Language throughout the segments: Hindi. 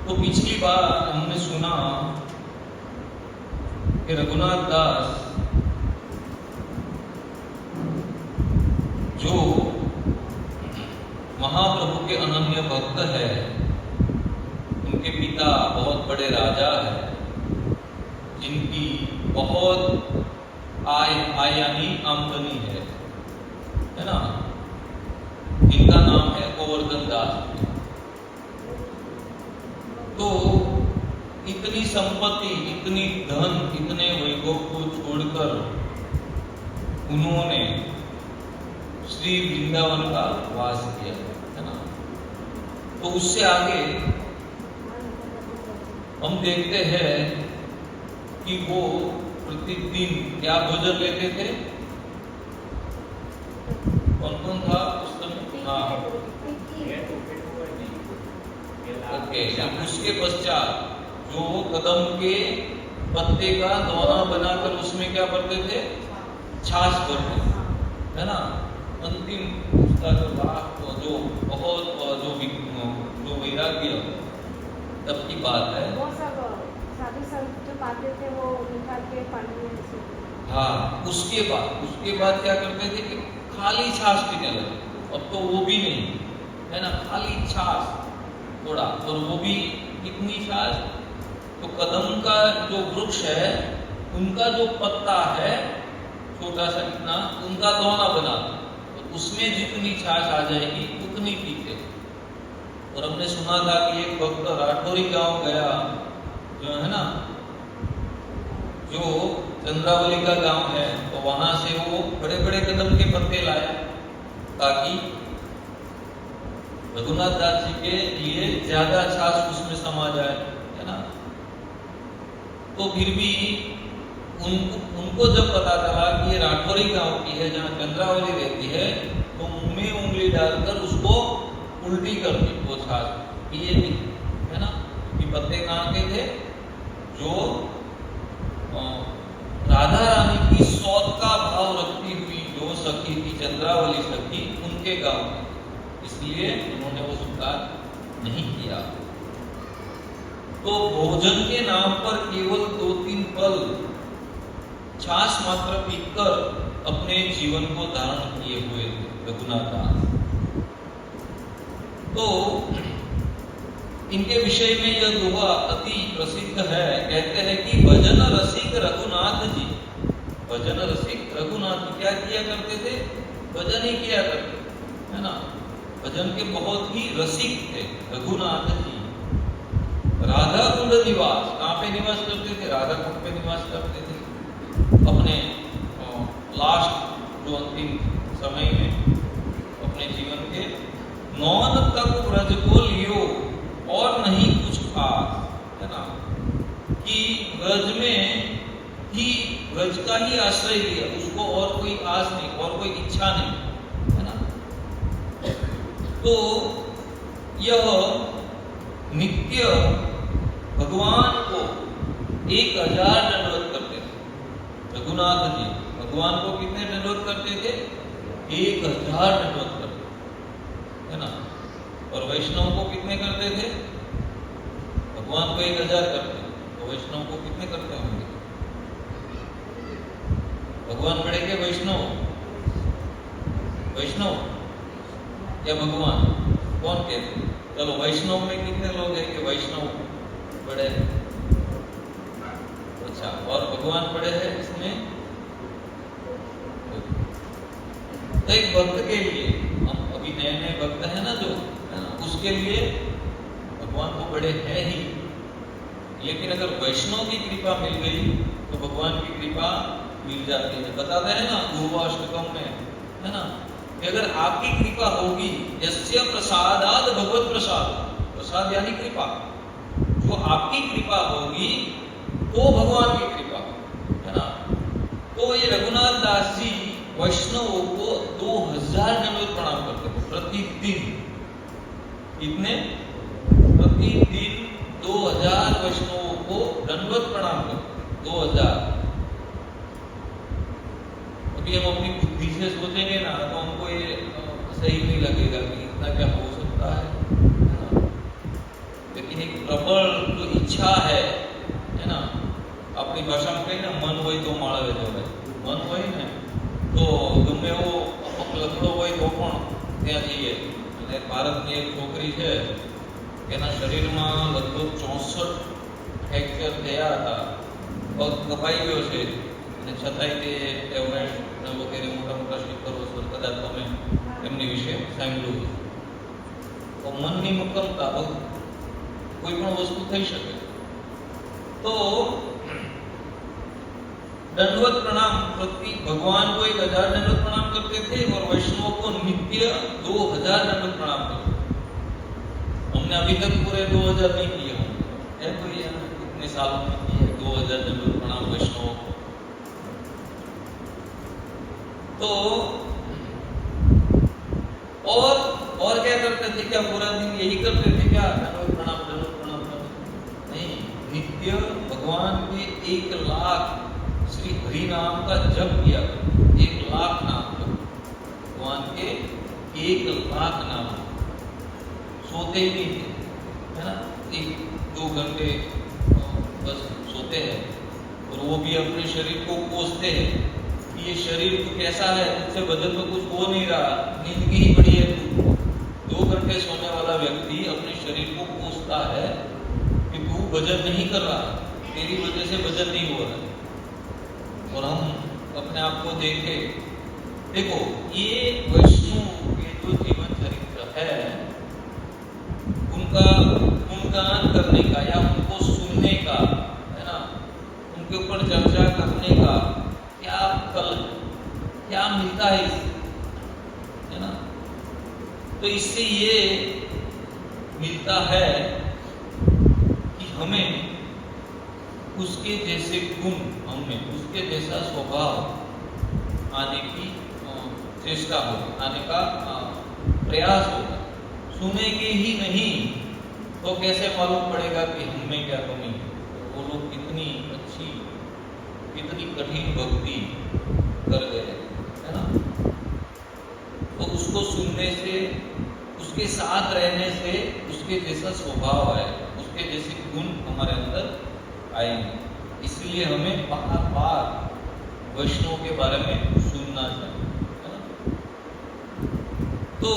तो पिछली बार हमने सुना कि रघुनाथ दास जो महाप्रभु के अनन्य भक्त है, उनके पिता बहुत बड़े राजा है, जिनकी बहुत आयामी आमदनी है ना, जिनका नाम है गोवर्धन दास। तो इतनी संपत्ति, इतनी धन, इतने वैभव को छोड़कर उन्होंने श्री वृंदावन का वास किया, है ना। तो उससे आगे हम देखते हैं कि वो प्रतिदिन क्या भोजन लेते थे। कौन कौन था उस समय? हाँ, ओके। उसके पश्चात जो कदम के पत्ते का दोना बनाकर उसमें क्या करते थे? छाछ भरते, है ना। अंतिम उसका जो बहुत जो वैराग्य तब की बात है। वो सब साधु संत जो पाते थे वो निकाल के पानी में से। हाँ, उसके बाद क्या करते थे कि खाली छाछ पीने लगे। अब तो वो भी नहीं, है ना, खाली छाछ थोड़ा, और वो भी कितनी छाछ? तो कदम का जो वृक्ष है, उनका जो पत्ता है छोटा सा कितना, उनका दोना बना, तो उसमें जितनी छाछ आ जाएगी उतनी पीते। और हमने सुना था कि एक भक्त राठौरी गांव गया, जो है ना, जो चंद्रावली का गांव है, तो वहां से वो बड़े बड़े कदम के पत्ते लाया ताकि रघुनाथ दास जी के लिए ज्यादा छाछ उसमें समा जाए, है ना। तो फिर भी उनको जब पता चला कि ये राठौरी गांव की है जहाँ चंद्रावली रहती है, तो मुंह में उंगली डालकर उसको उल्टी कर दी वो छाछ, पिए नहीं, है ना। कि पत्ते कहाँ के थे? जो राधा रानी की सौत का भाव रखती हुई जो सखी थी, चंद्रावली सखी, उनके गांव, इसलिए उन्होंने वो स्वीकार नहीं किया। तो भोजन के नाम पर केवल 2-3 पल छाछ मात्र पीकर अपने जीवन को धारण किए हुए थे रघुनाथ दास। तो इनके विषय में यह दोहा अति प्रसिद्ध है। कहते हैं कि भजन रसिक रघुनाथ जी, भजन रसिक रघुनाथ जी क्या किया करते थे? भजन ही किया करते, है ना। भजन के बहुत ही रसिक थे रघुनाथ जी। राधा कुंड निवास, कहाँ पे निवास करते थे? राधा कुंड पे निवास करते थे। अपने लास्ट जो अंतिम समय में अपने जीवन के, नौन तक ब्रज को लियो और नहीं कुछ खास, है ना। कि ब्रज में ही, ब्रज का ही आश्रय लिया, उसको और कोई आस नहीं, और कोई इच्छा नहीं, है ना। तो यह नित्य भगवान को 1000 दंडवत करते थे रघुनाथ जी। भगवान को कितने दंडवत करते थे? 1000 दंडवत करते, है ना। और वैष्णव को कितने करते थे? भगवान को 1000 करते, तो वैष्णव को कितने करते होंगे? भगवान बड़े के वैष्णव? वैष्णव या भगवान? कौन कहते? चलो, वैष्णव में कितने लोग हैं कि वैष्णव बड़े? अच्छा, और भगवान बड़े हैं इसमें? तो एक भक्त के लिए, हम अभी नए नए भक्त हैं ना जो, है ना, उसके लिए भगवान तो बड़े हैं ही, लेकिन अगर वैष्णव की कृपा मिल गई तो भगवान की कृपा मिल जाती है। बताते हैं ना पूर्वाष्टकम में, है ना, कि अगर आपकी कृपा होगी, यस्य प्रसादाद भगवत प्रसाद, प्रसाद यानी कृपा, जो आपकी कृपा होगी तो भगवान की कृपा, है ना। तो ये रघुनाथ दास जी वैष्णवों को 2000 दंडवत प्रणाम करते थे प्रतिदिन। कितने? प्रतिदिन 2000 वैष्णवों को दंडवत प्रणाम करते, 2000। अभी हम अपनी बुद्धि से सोचेंगे ना तो हमको ये सही नहीं लगेगा कि इतना क्या हो सकता है ना। लेकिन एक प्रबल जो इच्छा है ना, अपनी भाषा में कही ना, मन હોય તો માળવે જોવે, મન હોય ને તો ગમે એવો અમુક લખડો હોય તો પણ ત્યાં જઈએ. અને ભારતની એક છોકરી છે, એના શરીરમાં લગભગ 64 ફ્રેક્ચર થયા હતા, પગ કપાઈ ગયો છે, અને છતાંય તે એવરેસ્ટ વગેરે મોટા મોટા શિખરો પર કદાચ તમે એમની વિશે સાંભળ્યું. તો મનની મક્કમતા कोई पण वस्तु થઈ શકે. तो दंडवत प्रणाम प्रति भगवान को 1000 दंडवत प्रणाम करते थे और वैष्णव को नित्य 2000 दंडवत प्रणाम करते. हमने अभी तक पूरे 2000 नहीं किए होंगे, है कोई इतने सालों में किए 2000 दंडवत प्रणाम वैष्णव को. तो और क्या करते थे? क्या पूरा दिन यही करते थे क्या? दंडवत प्रणाम नहीं, नित्य भगवान के 1 लाख श्री हरि नाम का जप किया. 1 लाख नाम जप, भगवान के 1 लाख नाम. सोते ही नहीं थे, है ना, 1-2 घंटे बस सोते हैं, और वो भी अपने शरीर को कोसते हैं कि ये शरीर तो कैसा है, इससे बदन में कुछ हो नहीं रहा, नींद की ही बड़ी है. 2 घंटे सोने वाला व्यक्ति अपने शरीर को कोसता है कि तू वजन नहीं कर रहा, तेरी वजह से वजन नहीं हो रहा. और हम अपने आप को देखें, देखो ये वैष्णव के जो जीवन चरित्र है, उनका गुणगान करने का या उनको सुनने का, है ना, उनके ऊपर चर्चा करने का क्या फल, क्या मिलता है इससे, है ना. तो इससे ये मिलता है कि हमें उसके जैसे गुण, हमें उसके जैसा स्वभाव आने की चेष्टा होगी, आने का प्रयास होगा. सुनेंगे ही नहीं तो कैसे मालूम पड़ेगा कि हमें क्या कमी है? वो लोग कितनी अच्छी, कितनी कठिन भक्ति कर गए, है ना. तो उसको सुनने से, उसके साथ रहने से उसके जैसा स्वभाव आए, उसके जैसे गुण हमारे अंदर आएंगे. इसलिए हमें बार-बार वैष्णव के बारे में सुनना चाहिए, है ना. तो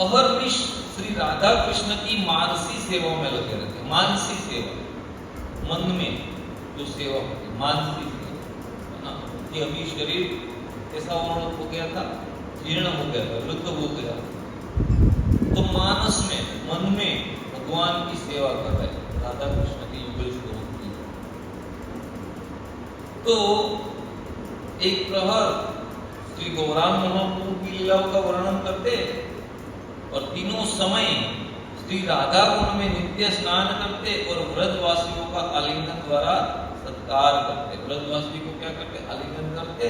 अहर्निश श्री राधा कृष्ण की मानसी सेवा में लगे रहते. मानसी सेवा, मन में जो सेवा होती है, मानसी सेवा, है ना. कि अभी शरीर ऐसा हो गया था, जीर्ण हो गया था, वृद्ध हो गया, तो मानस में, मन में भगवान की सेवा कर रहे, राधा कृष्ण की युगल स्वरूप की. तो एक प्रहर श्री गौरांग महाप्रभु की लीलाओं का वर्णन करते, और तीनों समय श्री राधा कुंड में नित्य स्नान करते और व्रजवासियों का आलिंगन द्वारा सत्कार करते. व्रजवासी को क्या करते? आलिंगन करते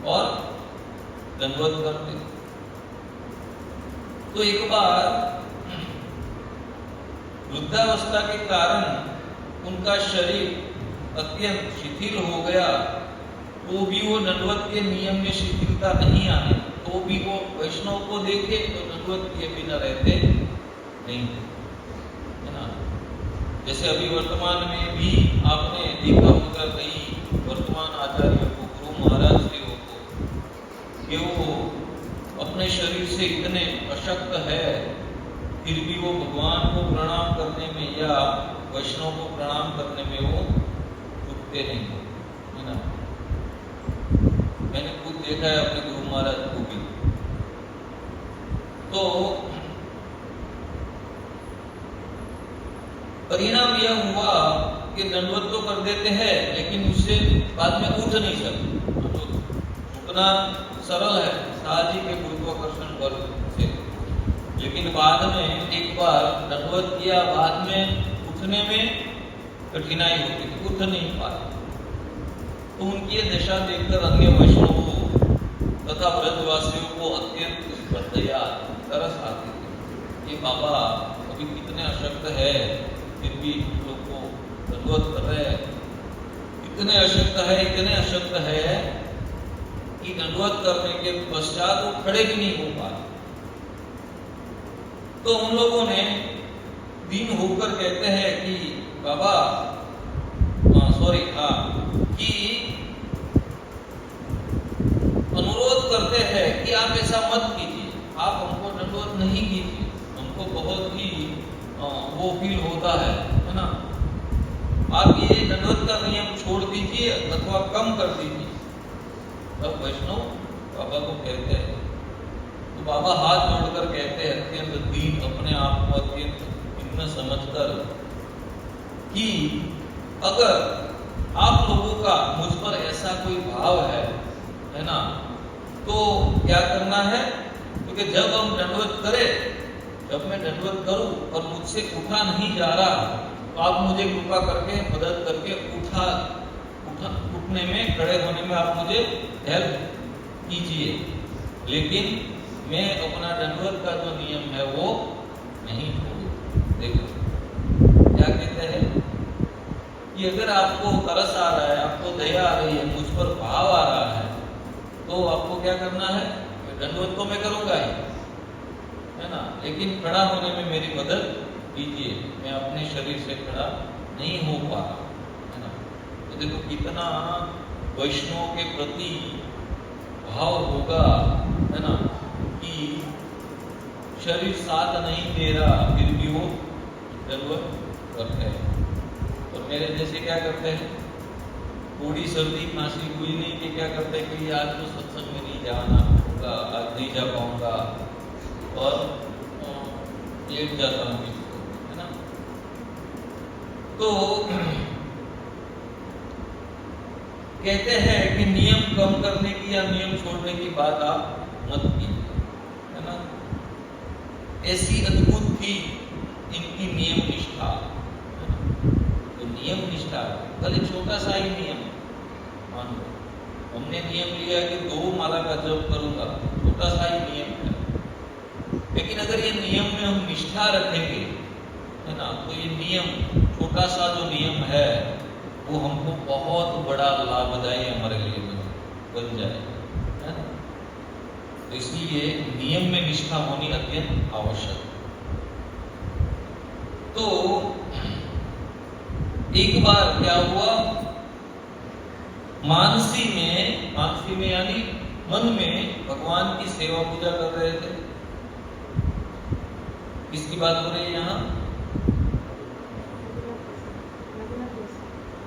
और दंडवत करते. तो एक बार वृद्धावस्था के कारण उनका शरीर अत्यंत शिथिल हो गया, तो भी वो दंडवत के नियम में शिथिलता नहीं आने, तो भी वो वैष्णव को देखे तो दंडवत किए बिना रहते नहीं, है ना. जैसे अभी वर्तमान में भी आपने देखा होगा कई वर्तमान आचार्यों को, गुरु महाराज श्रीओं को, कि वो अपने शरीर से इतने अशक्त है, फिर भी वो भगवान को प्रणाम करने में या वैष्णव को प्रणाम करने में वो चूकते नहीं, है ना. मैंने खुद देखा है अपने गुरु महाराज को भी. तो परिणाम यह हुआ कि दंडवत तो कर देते हैं, लेकिन उससे बाद में उठ नहीं सकते. तो उठना सरल है, साहजिक है गुरुत्वाकर्षण बल से, लेकिन बाद में एक बार दंडवत किया, बाद में उठने में कठिनाई होती थी, उठ नहीं पाए. तो उनकी ये दशा देखकर अन्य वैष्णवों तथा व्रजवासियों को अत्यंत दया, तरस आती थी. ये बाबा अभी कितने अशक्त है, फिर भी लोग को दंडवत कर रहे हैं. इतने अशक्त है कि दंडवत करने के पश्चात वो खड़े भी नहीं हो पाए. तो उन लोगों ने दीन होकर कहते हैं कि बाबा कि अनुरोध करते हैं कि आप ऐसा मत कीजिए, आप हमको दंडवत नहीं कीजिए, हमको बहुत ही वो फील होता है ना, आप ये दंडवत का नियम छोड़ दीजिए अथवा कम कर दीजिए। तब वैष्णव बाबा को कहते हैं, तो बाबा हाथ जोड़कर कहते हैं अत्यंत दीन, अपने आप को अत्यंत इतना समझकर कि अगर आप लोगों का मुझ पर ऐसा कोई भाव है ना, तो क्या करना है, क्योंकि जब हम दंडवत करें, जब मैं दंडवत करूं और मुझसे उठा नहीं जा रहा, तो आप मुझे कृपा करके मदद करके उठने में, खड़े होने में आप मुझे हेल्प कीजिए, लेकिन मैं अपना दंडवत का जो नियम है वो नहीं छोड़ूं। देखो क्या कहते हैं कि अगर आपको तरस आ रहा है, आपको दया आ रही है, मुझ पर भाव आ रहा है, तो आपको क्या करना है, दंडवत तो मैं करूंगा ही, है ना, लेकिन खड़ा होने में मेरी मदद कीजिए, मैं अपने शरीर से खड़ा नहीं हो पा रहा, है ना। तो देखो कितना वैष्णव के प्रति भाव होगा, है ना, कि शरीर साथ नहीं दे रहा फिर भी वो दंडवत करते हैं। और मेरे जैसे क्या करते हैं, थोड़ी सर्दी खांसी हुई नहीं कि क्या करते हैं कि आज तो सत्संग में नहीं जाना होगा, आज नहीं जा पाऊंगा और लेट जाता हूँ, है ना। तो कहते हैं कि नियम कम करने की या नियम छोड़ने की बात आप मत कीजिए, है ना। ऐसी अद्भुत थी इनकी नियम निष्ठा, तो नियम निष्ठा भले छोटा सा ही नियम मान लो, हमने नियम लिया कि 2 माला का जप करूंगा, छोटा सा ही नियम है, लेकिन अगर ये नियम में हम निष्ठा रखेंगे, है ना, तो ये नियम, छोटा सा जो नियम है वो हमको बहुत बड़ा लाभदायी हमारे लिए बन जाए, है ना। तो इसलिए नियम में निष्ठा होनी अत्यंत आवश्यक है। तो एक बार क्या हुआ, मानसी में यानी मन में भगवान की सेवा पूजा कर रहे थे। किसकी बात हो रही है यहाँ?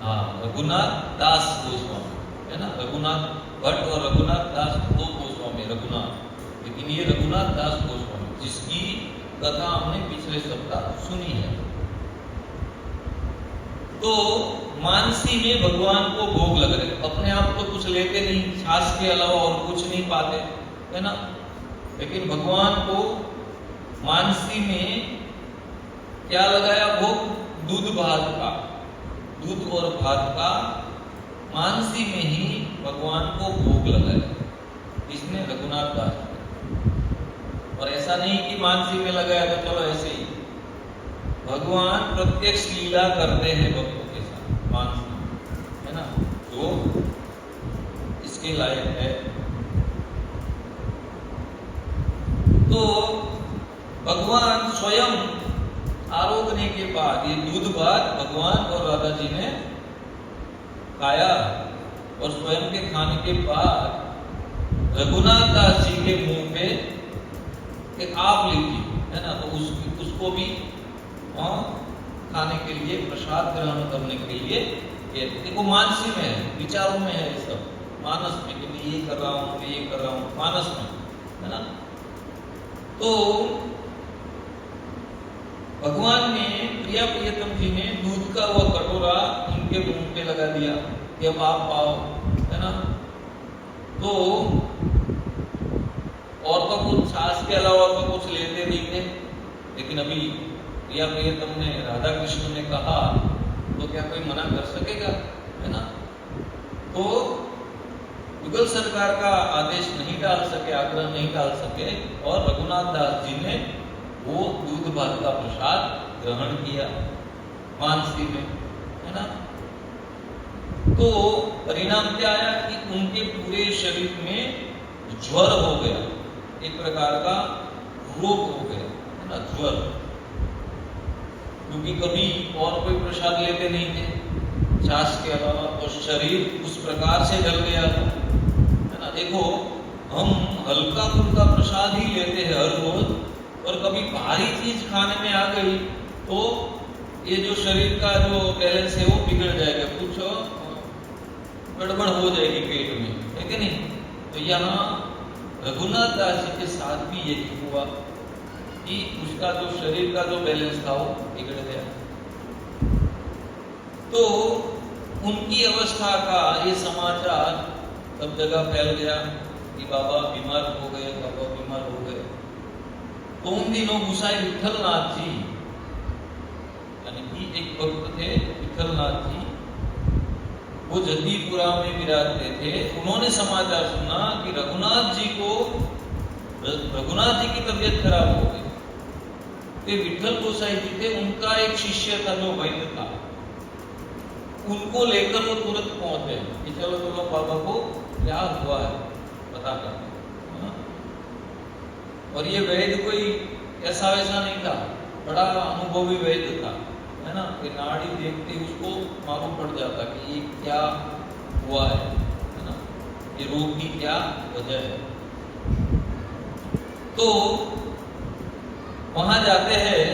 हाँ, रघुनाथ दास गोस्वामी, है ना। रघुनाथ भट्ट और रघुनाथ दास दो गोस्वामी, रघुनाथ, लेकिन ये रघुनाथ दास गोस्वामी जिसकी कथा हमने पिछले सप्ताह सुनी है। तो मानसी में भगवान को भोग लग रहे, अपने आप तो कुछ लेते नहीं, छाछ के अलावा और कुछ नहीं पाते, है ना, लेकिन भगवान को मानसी में क्या लगाया भोग? दूध भात का, दूध और भात का मानसी में ही भगवान को भोग लगाया, इसने रघुनाथ दास। और ऐसा नहीं कि मानसी में लगाया तो चलो ऐसे ही, भगवान प्रत्यक्ष लीला करते हैं भक्तों के साथ मानसी, है ना, जो इसके लायक है। तो भगवान स्वयं आरोगने के बाद ये दूध भात भगवान और राधा जी ने खाया, और स्वयं के खाने के बाद रघुनाथ दास जी के मुंह पे एक आप लीजिए, है ना, तो उसको भी खाने के लिए, प्रसाद ग्रहण करने के लिए, देखो मानसी में है, विचारों में है, ये सब मानस में कि मैं ये कर रहा हूँ, मैं ये कर रहा हूँ, मानस में, है ना। तो भगवान ने, प्रिया प्रियतम जी ने दूध का वह कटोरा उनके मुंह पे लगा दिया कि अब आप पाओ, है ना। तो और तो कुछ छाछ के अलावा तो कुछ लेते नहीं थे, लेकिन अभी प्रिया प्रियतम ने, राधा कृष्ण ने कहा तो क्या कोई मना कर सकेगा, है ना। तो युगल सरकार का आदेश नहीं डाल सके, आग्रह नहीं डाल सके, और रघुनाथ दास जी ने वो दूध भात का प्रसाद ग्रहण किया मानसी में, है ना। तो परिणाम क्या आया कि उनके पूरे शरीर में ज्वर हो गया, एक प्रकार का रोग हो गया, है ना, ज्वर, क्योंकि कभी और कोई प्रसाद लेते नहीं थे छाछ के अलावा, और शरीर उस प्रकार से जल गया था, है ना। देखो, हम हल्का फुल्का प्रसाद ही लेते हैं हर रोज, और कभी भारी चीज खाने में आ गई तो ये जो शरीर का जो बैलेंस है वो बिगड़ जाएगा, कुछ गड़बड़ हो जाएगी पेट में, है कि नहीं। तो यहाँ रघुनाथ दास जी के साथ भी यही हुआ कि उसका जो शरीर का जो बैलेंस था वो बिगड़ गया। तो उनकी अवस्था का ये समाचार सब जगह फैल गया कि बाबा बीमार हो गए, बाबा बीमार हो गए। तो उन दिनों गुसाई विठलनाथ जी, यानी कि एक भक्त थे विठलनाथ जी, वो जदीपुरा में विराजते थे। उन्होंने समाचार सुना कि रघुनाथ जी की तबीयत खराब हो गई। तो विठल गोसाई जी थे, उनका एक शिष्य था जो वैद्य था, उनको लेकर वो तुरंत पहुंचे कि चलो चलो बाबा को क्या हुआ है पता कर। और ये वैद्य कोई ऐसा वैसा नहीं था, बड़ा अनुभवी वैद्य था, है ना, कि नाड़ी देखते ही उसको मालूम पड़ जाता कि ये क्या हुआ है ना, ये रोग की क्या वजह है। तो वहां जाते हैं,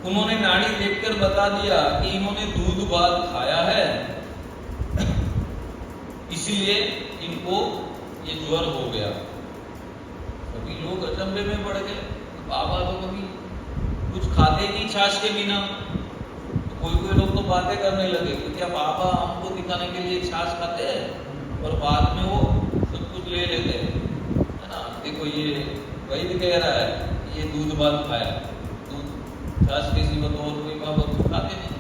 उन्होंने नाड़ी देखकर बता दिया कि इन्होंने दूध भात खाया है, इसीलिए इनको ये ज्वर हो गया। कभी लोग अचंभे में पड़ गए, बाबा तो कभी कुछ खाते नहीं छाछ के बिना। कोई कोई लोग तो बातें करने लगे कि क्या बाबा हमको दिखाने के लिए छाछ खाते हैं और बाद में वो सब कुछ ले लेते हैं, है ना। देखो ये वैद्य कह रहा है ये दूध भात खाया, दूध छाछ के सिवा तो और कोई बाबा कुछ खाते नहीं,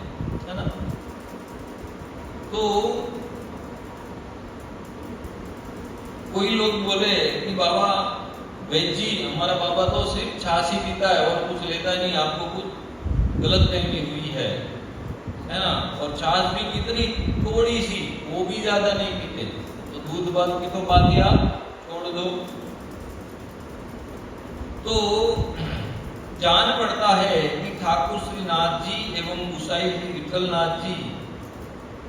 है ना। तो कोई लोग बोले कि बाबा वैद्य जी, हमारा बाबा तो सिर्फ छाछ ही पीता है और कुछ लेता ही नहीं, आपको कुछ गलत फहमी हुई है ना। और छाछ भी कितनी थोड़ी सी, वो भी ज्यादा नहीं पीते, तो दूध भात की तो बात ही आप छोड़ दो। तो जान पड़ता है कि ठाकुर श्रीनाथ जी एवं गुसाई जी विठलनाथ जी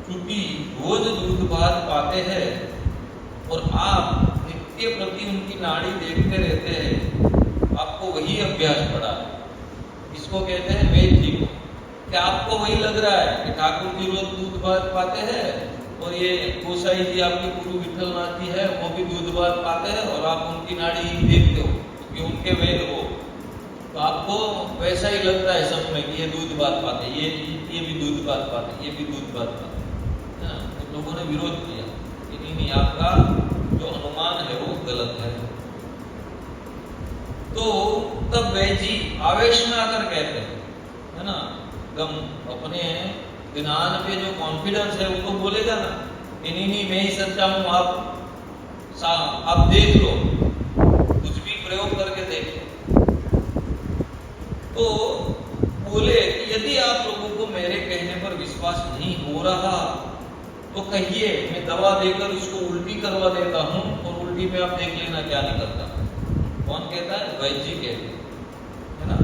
चूंकि रोज दूध भात पाते हैं और आप नित्य प्रति उनकी नाड़ी देखते रहते हैं, आपको वही अभ्यास पड़ा है। इसको कहते हैं वैद्य जी को। क्या आपको वही लग रहा है कि ठाकुर जी रोज दूध भात पाते हैं और ये गोसाई जी आपके गुरु विठलनाथ जी है वो भी दूध भात पाते हैं और आप उनकी नाड़ी ही देखते हो क्योंकि उनके वेद हो, तो आपको वैसा ही लगता है सब में कि ये दूध भात पाते, ये भी दूध भात पाते, ये भी दूध भात पाते, है ना। तो लोगों ने विरोध किया कि नहीं, आपका जो अनुमान है वो गलत है। तो तब वैद्य जी आवेश में आकर कहते हैं, है ना, एकदम अपने ज्ञान पे जो कॉन्फिडेंस है वो तो बोलेगा ना, नहीं मैं ही सच्चा हूं, आप देख लो, कुछ भी प्रयोग करके देख लो। तो बोले कि यदि आप लोगों को मेरे कहने पर विश्वास नहीं हो रहा तो कहिए, मैं दवा देकर इसको उल्टी करवा देता हूं और उल्टी में आप देख लेना क्या निकलता। कौन कहता है? वैद्य जी कहते हैं, है ना,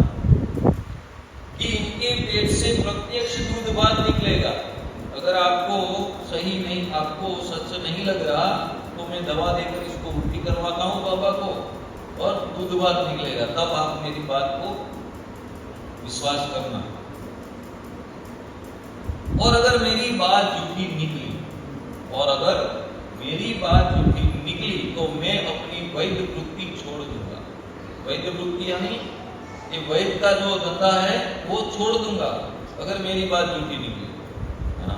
कि इनके पेट से प्रत्यक्ष दूध भात निकलेगा। अगर आपको सही नहीं, आपको सच नहीं लग रहा तो मैं दवा देकर इसको उल्टी करवाता हूं बाबा को और दूध भात निकलेगा, तब आप मेरी बात को विश्वास करना। और अगर मेरी बात झूठी निकली, और अगर मेरी बात झूठी निकली तो मैं अपनी वैद्य वृत्ति छोड़ दूंगा। वैद्य वृत्ति यानी ये वैद्य का जो धंधा है वो छोड़ दूंगा अगर मेरी बात झूठी निकली, है ना।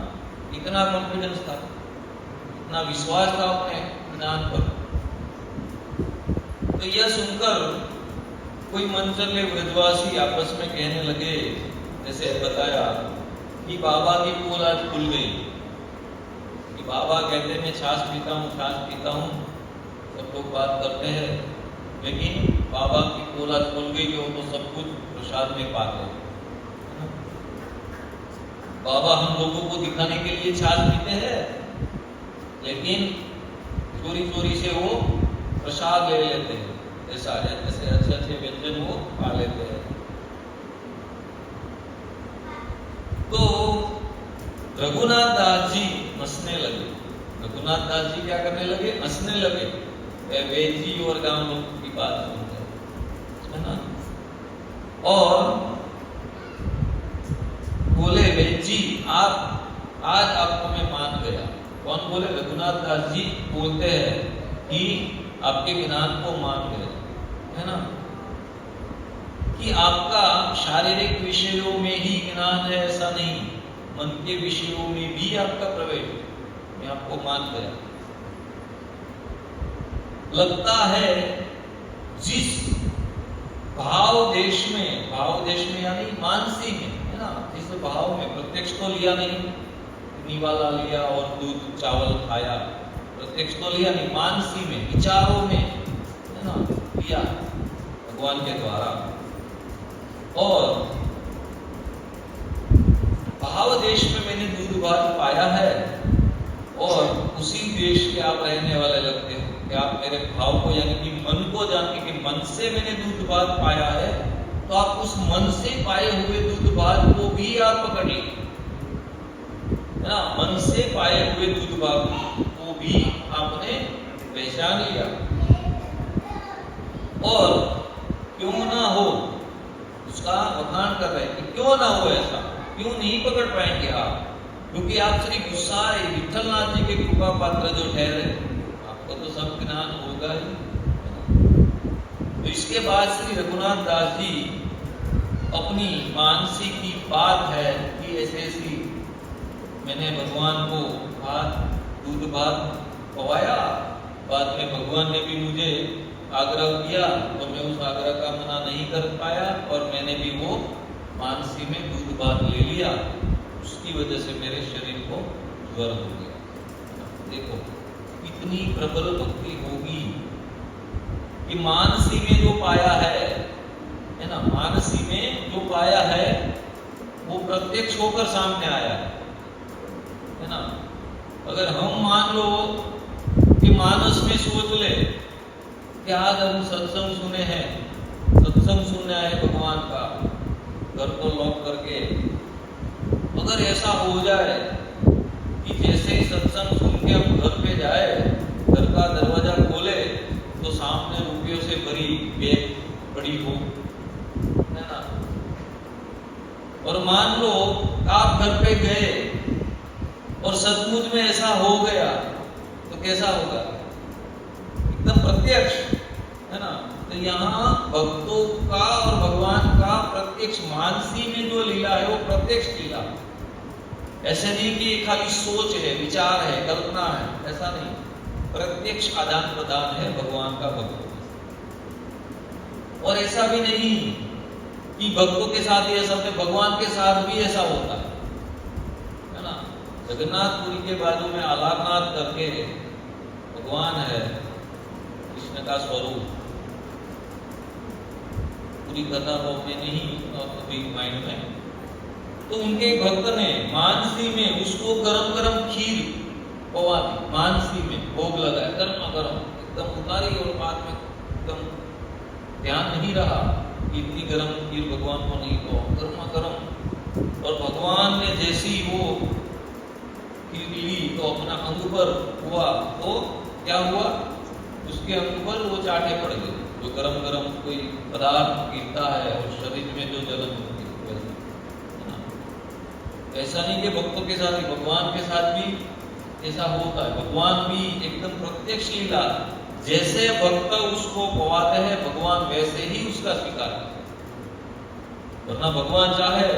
इतना कॉन्फिडेंस था, इतना विश्वास था अपने ज्ञान पर। तो यह सुनकर कोई मनचले ब्रजवासी आपस में कहने लगे, जैसे बताया कि बाबा की पोल आज खुल गई, कि बाबा कहते मैं छाछ पीता हूँ, सब लोग बात करते हैं, लेकिन बाबा की पोल आज खुल गई कि वो तो सब कुछ प्रसाद में पाते हैं। बाबा हम लोगों को दिखाने के लिए छाछ पीते हैं, लेकिन चोरी चोरी से वो प्रसाद ले लेते हैं। जैसे अच्छे अच्छे व्यंजन भोजन वो खा लेते हैं। तो रघुनाथ दास जी हंसने लगे। रघुनाथ दास जी क्या करने लगे? हंसने लगे। वेद जी और गांव लोग की बात सुनकर, है ना। और बोले, वेद जी आप आज आपको मैं मान गया। कौन बोले? रघुनाथ दास जी बोलते हैं कि आपके ज्ञान को मान गए, है ना, कि आपका शारीरिक विषयों में ही ज्ञान है ऐसा नहीं, मन के विषयों में भी आपका प्रवेश है, मैं आपको मान गया। लगता है जिस भाव देश में यानी मानसी में, है ना, जिस भाव में, प्रत्यक्ष तो लिया नहीं, निवाला लिया और दूध चावल खाया, प्रत्यक्ष तो लिया नहीं, मानसी में, विचारों में, है ना, लिया भगवान के द्वारा। और भाव देश में मैंने दूध भात पाया है, और उसी देश के आप रहने वाले लगते हो कि आप मेरे भाव को यानी कि मन को जान के कि मन से मैंने दूध भात पाया है, तो आप उस मन से पाए हुए दूध भात को भी आप पकड़िए, है ना। मन से पाए हुए दूध भात को भी आपने पहचान लिया। और क्यों ना हो, उसका बखान कर रहे हैं कि क्यों ना हो ऐसा, क्यों नहीं पकड़ पाएंगे आप, क्योंकि आप श्री गुस्साई विठलनाथ जी के कृपा पात्र जो ठहरे, आपको तो सब ज्ञान होगा ही। तो इसके बाद श्री रघुनाथ दास जी अपनी मानसी की बात है कि ऐसे ऐसी मैंने भगवान को दूध भात पवाया, बाद में भगवान ने भी मुझे आग्रह किया तो मैं उस आग्रह का मना नहीं कर पाया, और मैंने भी वो मानसी में दूध भात ले लिया, उसकी वजह से मेरे शरीर को ज्वर हो गया। देखो कितनी प्रबल भक्ति होगी कि मानसी में जो पाया है ना, मानसी में जो पाया है वो प्रत्यक्ष होकर सामने आया है ना। अगर हम मान लो कि मानस में सोच ले कि आज हम सत्संग सुने हैं, सत्संग सुनने आए भगवान का, घर को लॉक करके, अगर ऐसा हो जाए कि जैसे ही सत्संग सुन के हम घर पे जाए, घर का दरवाजा खोले तो सामने रुपयों से भरी बैग पड़ी हो, है ना। और मान लो आप घर पे गए और सचमुच में ऐसा हो गया तो कैसा होगा? एकदम प्रत्यक्ष, है ना। तो यहाँ भक्तों का और भगवान का प्रत्यक्ष मानसी में जो लीला है वो प्रत्यक्ष लीला, ऐसे नहीं कि खाली सोच है, विचार है, कल्पना है, ऐसा नहीं, प्रत्यक्ष आदान प्रदान है भगवान का भक्तों। और ऐसा भी नहीं कि भक्तों के साथ ही ऐसा होता है, भगवान के साथ भी ऐसा होता है ना। जगन्नाथपुरी के बाजू में आलारनाथ करके भगवान है, कृष्ण का स्वरूप, पूरी कथा तो में नहीं अभी माइंड में। तो उनके भक्त ने मानसी में उसको गरम गरम खीर पवा दी, मानसी में भोग लगाया, गरम गरम एकदम उतारी, और बाद में एकदम ध्यान नहीं रहा कि इतनी गरम खीर भगवान को नहीं, तो गरमा गरम। और भगवान ने जैसी वो खीर ली तो अपना अंग पर हुआ, तो क्या हुआ? उसके अंग पर वो चाटे पड़ गए। जो गरम गरम कोई पदार्थ गिरता है और शरीर में जो जलन होती है, ऐसा नहीं कि भक्तों के साथ ही, भगवान के साथ भी ऐसा होता है। भगवान भी एकदम प्रत्यक्ष लीला, जैसे भक्त उसको पवाते हैं भगवान वैसे ही उसका स्वीकार करते हैं। वरना भगवान चाहे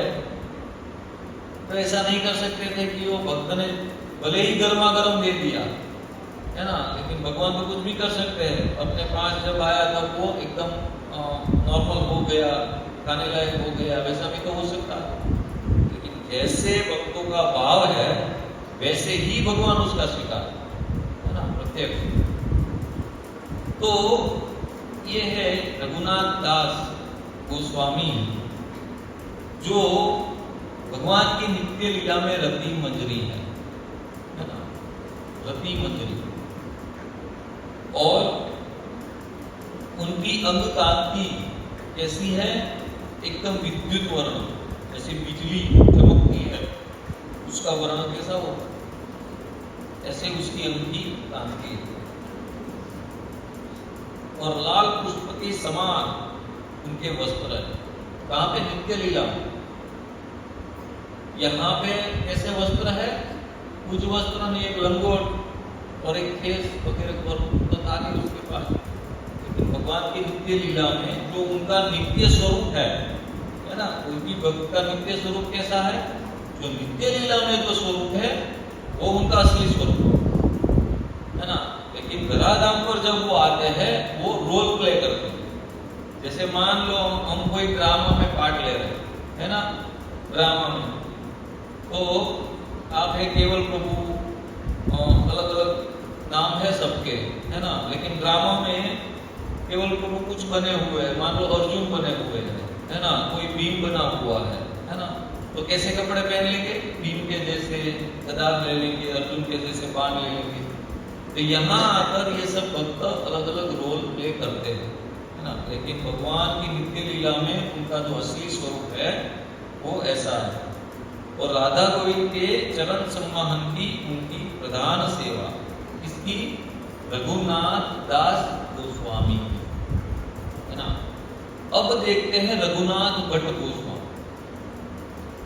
तो ऐसा नहीं कर सकते थे कि वो भक्त ने भले ही गर्मा गर्म दे दिया, है ना, लेकिन भगवान तो कुछ भी कर सकते हैं। अपने पास जब आया तब वो एकदम नॉर्मल हो गया, खाने लायक हो गया, वैसा भी तो हो सकता है। लेकिन जैसे भक्तों का भाव है वैसे ही भगवान उसका स्वीकार, है ना, प्रत्यक्ष। तो ये है रघुनाथ दास गोस्वामी, जो भगवान की नित्य लीला में रति मंजरी है ना, रति मंजरी। और उनकी अंग कांति कैसी है? एकदम विद्युत वर्ण, जैसे बिजली चमकती है उसका वर्ण कैसा हो, ऐसे उसकी अंगी कांति है। और लाल पुष्प के समान उनके वस्त्र है। कहाँ पे? नित्य लीला। यहाँ पे कैसे वस्त्र है? कुछ वस्त्र में एक लंगोट और एक खेस वगैरह तो था नहीं उसके पास, लेकिन भगवान की नित्य लीला में जो उनका नित्य स्वरूप है ना, उनकी भक्त का नित्य स्वरूप कैसा है? जो नित्य लीला में जो स्वरूप है वो उनका असली स्वरूप है ना। लेकिन धराधाम पर जब वो आते हैं वो रोल प्ले करते हैं। जैसे मान लो हम कोई ड्रामा में पार्ट ले रहे हैं है ना, ड्रामा में तो आप है केवल प्रभु, अलग अलग नाम है सबके है ना, लेकिन ड्रामा में केवल प्रभु कुछ बने हुए हैं, मान लो अर्जुन बने हुए हैं है ना, कोई भीम बना हुआ है ना, तो कैसे कपड़े पहन लेंगे? भीम के जैसे गदार ले लेंगे, अर्जुन के जैसे बाण ले लेंगे। तो यहाँ आकर ये सब भक्त अलग अलग रोल प्ले करते हैं है ना, लेकिन भगवान की नित्य लीला में उनका जो असली स्वरूप है वो ऐसा है। और राधा गोविंद के चरण सम्माहन की उनकी प्रधान सेवा इसकी रघुनाथ दास गोस्वामी है ना। अब देखते हैं रघुनाथ भट्ट गोस्वामी।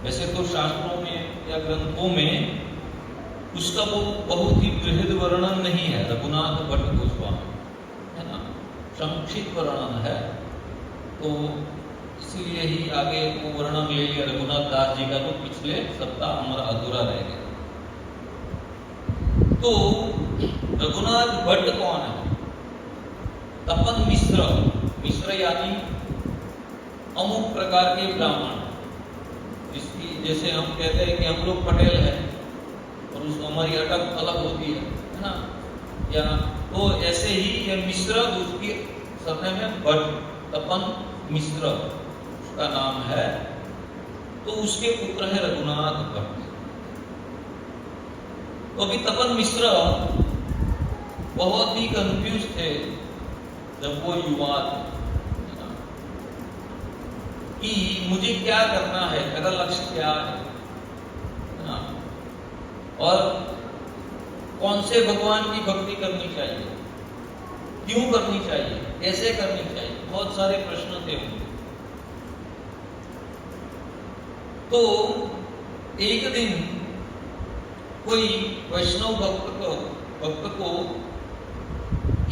वैसे तो शास्त्रों में या ग्रंथों में उसका बहुत ही बृहद वर्णन नहीं है रघुनाथ भट्ट गोस्वामी है ना, संक्षिप्त वर्णन है, तो इसीलिए ही आगे वो वर्णन ले लिया रघुनाथ दास जी का, तो पिछले सप्ताह हमारा अधूरा रह गया। तो रघुनाथ भट्ट कौन है? तपन मिश्र, मिश्र यानी अमुक प्रकार के ब्राह्मण, जिसकी जैसे हम कहते हैं कि हम लोग पटेल हैं और उस हमारी अटक अलग होती है ना, या तो ऐसे ही ये मिश्र उसकी सरनेम में भट्ट, तपन मिश्र उसका नाम है, तो उसके पुत्र है रघुनाथ भट्ट। तो अभी तपन मिश्र बहुत ही कंफ्यूज थे जब वो युवा थे कि मुझे क्या करना है, मेरा लक्ष्य क्या है ना, और कौन से भगवान की भक्ति करनी चाहिए, क्यों करनी चाहिए, कैसे करनी चाहिए, बहुत सारे प्रश्न थे उनके। तो एक दिन कोई वैष्णव भक्त को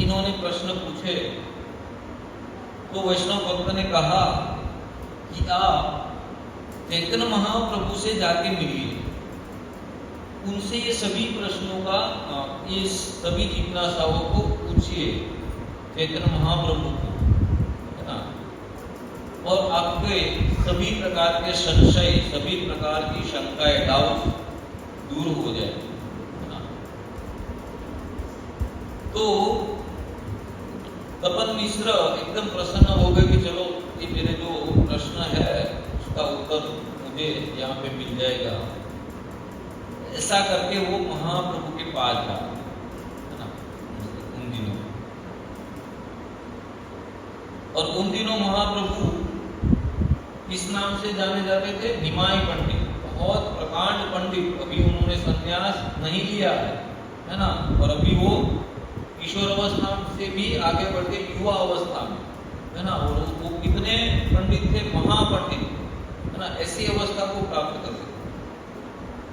इन्होंने प्रश्न पूछे, तो वैष्णव भक्त ने कहा कि आप चैतन्य महाप्रभु से जाके मिलिए, उनसे ये सभी प्रश्नों का, ये सभी जिज्ञासाओं को पूछिए चैतन्य महाप्रभु को है ना, और आपके सभी प्रकार के संशय, सभी प्रकार की शंकाएं, डाउट दूर हो जाए है ना। तो तपन मिश्र एकदम प्रसन्न हो गए कि चलो ये मेरे जो प्रश्न है उसका उत्तर मुझे यहाँ पे मिल जाएगा। ऐसा करके वो महाप्रभु के पास जा है ना उन दिनों, और उन दिनों महाप्रभु किस नाम से जाने जाते थे? निमाई पंडित, बहुत प्रकांड पंडित। अभी उन्होंने संन्यास नहीं लिया है ना, और अभी वो किशोर अवस्था से भी आगे बढ़ के युवा अवस्था में है ना, और वो कितने पंडित थे? महापंडित है ना, ऐसी अवस्था को प्राप्त कर सकते।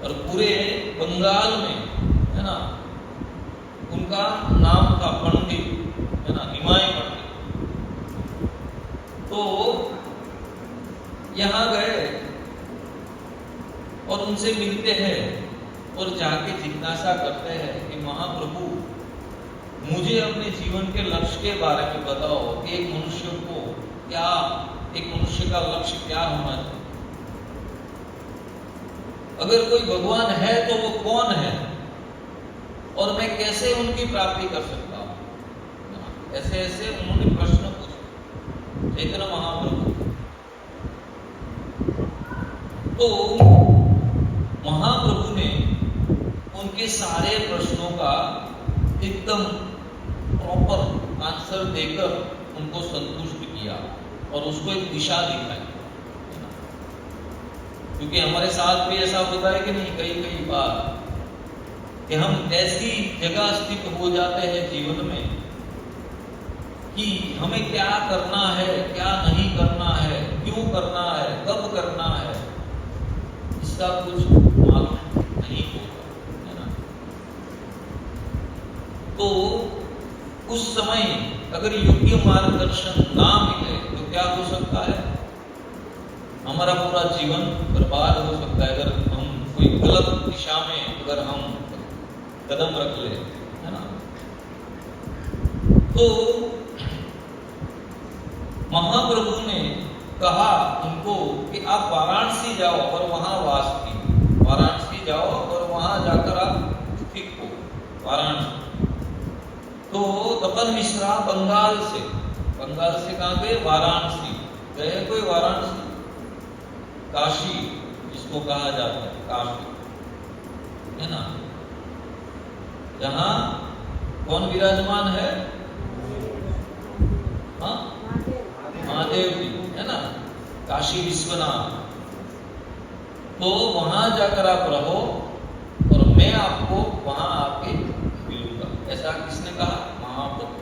और पूरे बंगाल में है ना उनका नाम था पंडित है ना, निमाई पंडित। तो यहाँ गए और उनसे मिलते हैं और जाके जिज्ञासा करते हैं कि महाप्रभु मुझे अपने जीवन के लक्ष्य के बारे में बताओ, एक मनुष्य को क्या, एक मनुष्य का लक्ष्य क्या होना चाहिए, अगर कोई भगवान है तो वो कौन है, और मैं कैसे उनकी प्राप्ति कर सकता हूं। ऐसे ऐसे उन्होंने प्रश्न पूछे चैतन्य महाप्रभु। तो महाप्रभु ने उनके सारे प्रश्नों का एकदम प्रॉपर आंसर देकर उनको संतुष्ट किया और उसको एक दिशा दिखाए, है ना। क्योंकि हमारे साथ भी ऐसा होता है कि नहीं, कई बार कि हम ऐसी जगह स्थित हो जाते हैं जीवन में कि हमें क्या करना है, क्या नहीं करना है, क्यों करना है, कब करना है, इसका कुछ मालूम नहीं होता, है ना। तो उस समय अगर योग्य मार्गदर्शन ना मिले तो क्या हो सकता है, हमारा पूरा जीवन बर्बाद हो सकता है। अगर हम कोई गलत दिशा में अगर हम कदम रख ले, है ना। तो महाप्रभु ने कहा उनको कि आप वाराणसी जाओ और वहां वास की, वाराणसी जाओ और वहां जाकर आप स्थित हो, वाराणसी। तो तपन मिश्रा बंगाल से कहां गए, वाराणसी गए। कोई वाराणसी, काशी जिसको कहा जाता है, काशी, है ना। जहां कौन विराजमान है, हाँ, महादेव जी, है ना, काशी विश्वनाथ। तो वहां जाकर आप रहो और मैं आपको वहां आके मिलूंगा, ऐसा किसने कहा, महाप्रभु।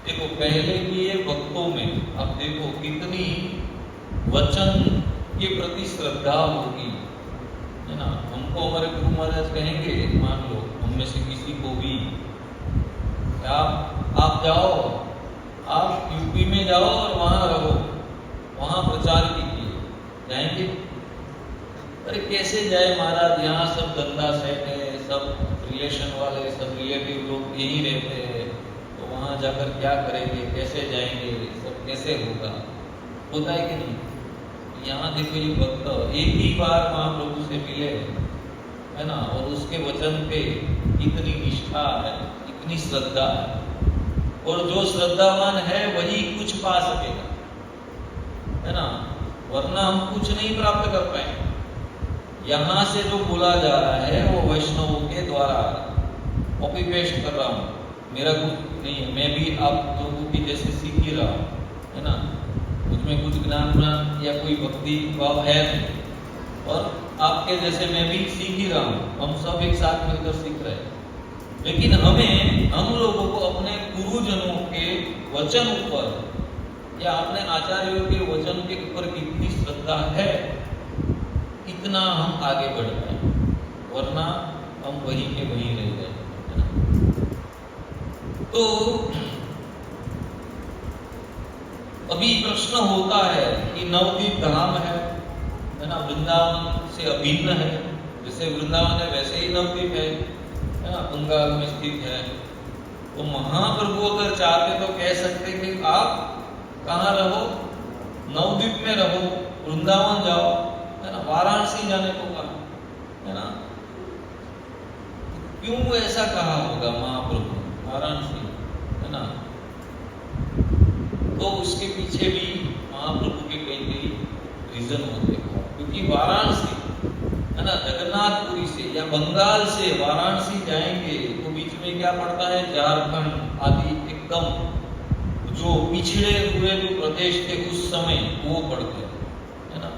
देखो पहले की ये भक्तों में अब देखो कितनी वचन के प्रति श्रद्धा होगी, है ना। हमको हमारे गुरु महाराज कहेंगे, मान लो हम में से किसी को भी, आप जाओ, आप यूपी में जाओ और वहां रहो, वहां प्रचार कीजिए, जाएंगे? अरे कैसे जाए महाराज, यहाँ सब धंधा सेट है, सब रिलेशन वाले, सब रिलेटिव लोग यहीं रहते हैं, तो वहां जाकर क्या करेंगे, कैसे जाएंगे, सब कैसे होगा, होता है कि नहीं। यहाँ देखो ये भक्त एक ही बार महाप्रभु से मिले, है ना, और उसके वचन पे इतनी निष्ठा है, इतनी श्रद्धा है, और जो श्रद्धावान है वही कुछ पा सकेगा, है ना, वरना हम कुछ नहीं प्राप्त कर पाएंगे। यहाँ से जो बोला जा रहा है वो वैष्णवों के द्वारा, कॉपी पेस्ट कर रहा हूँ, मेरा कुछ नहीं है, मैं भी आप लोगों की जैसे सीख ही रहा हूँ, है ना, उसमें कुछ ज्ञान या कोई भक्ति भाव है नहीं, और आपके जैसे मैं भी सीख ही रहा हूँ, हम सब एक साथ मिलकर सीख रहे हैं। लेकिन हम लोगों को अपने गुरुजनों के वचन ऊपर या अपने आचार्यों के वचन के ऊपर कितनी श्रद्धा है, इतना हम आगे बढ़ पाए, वरना हम वहीं के वहीं रह गए। तो अभी प्रश्न होता है कि नवद्वीप धाम है ना, वृंदावन से अभिन्न है, जैसे वृंदावन है वैसे ही नवद्वीप है ना, बंगाल में स्थित है। तो महाप्रभु अगर चाहते तो कह सकते कि आप कहाँ रहो, नवद्वीप में रहो, वृंदावन जाओ, है ना, वाराणसी जाने को कहा, है ना। क्यों ऐसा कहा होगा महाप्रभु, वाराणसी, है ना। तो उसके पीछे भी महाप्रभु के कई रीजन होते हैं, क्योंकि वाराणसी, है ना, जगन्नाथपुरी से या बंगाल से वाराणसी जाएंगे तो बीच में क्या पड़ता है, झारखंड आदि एकदम जो पिछड़े हुए जो प्रदेश थे उस समय वो पड़ते, है ना।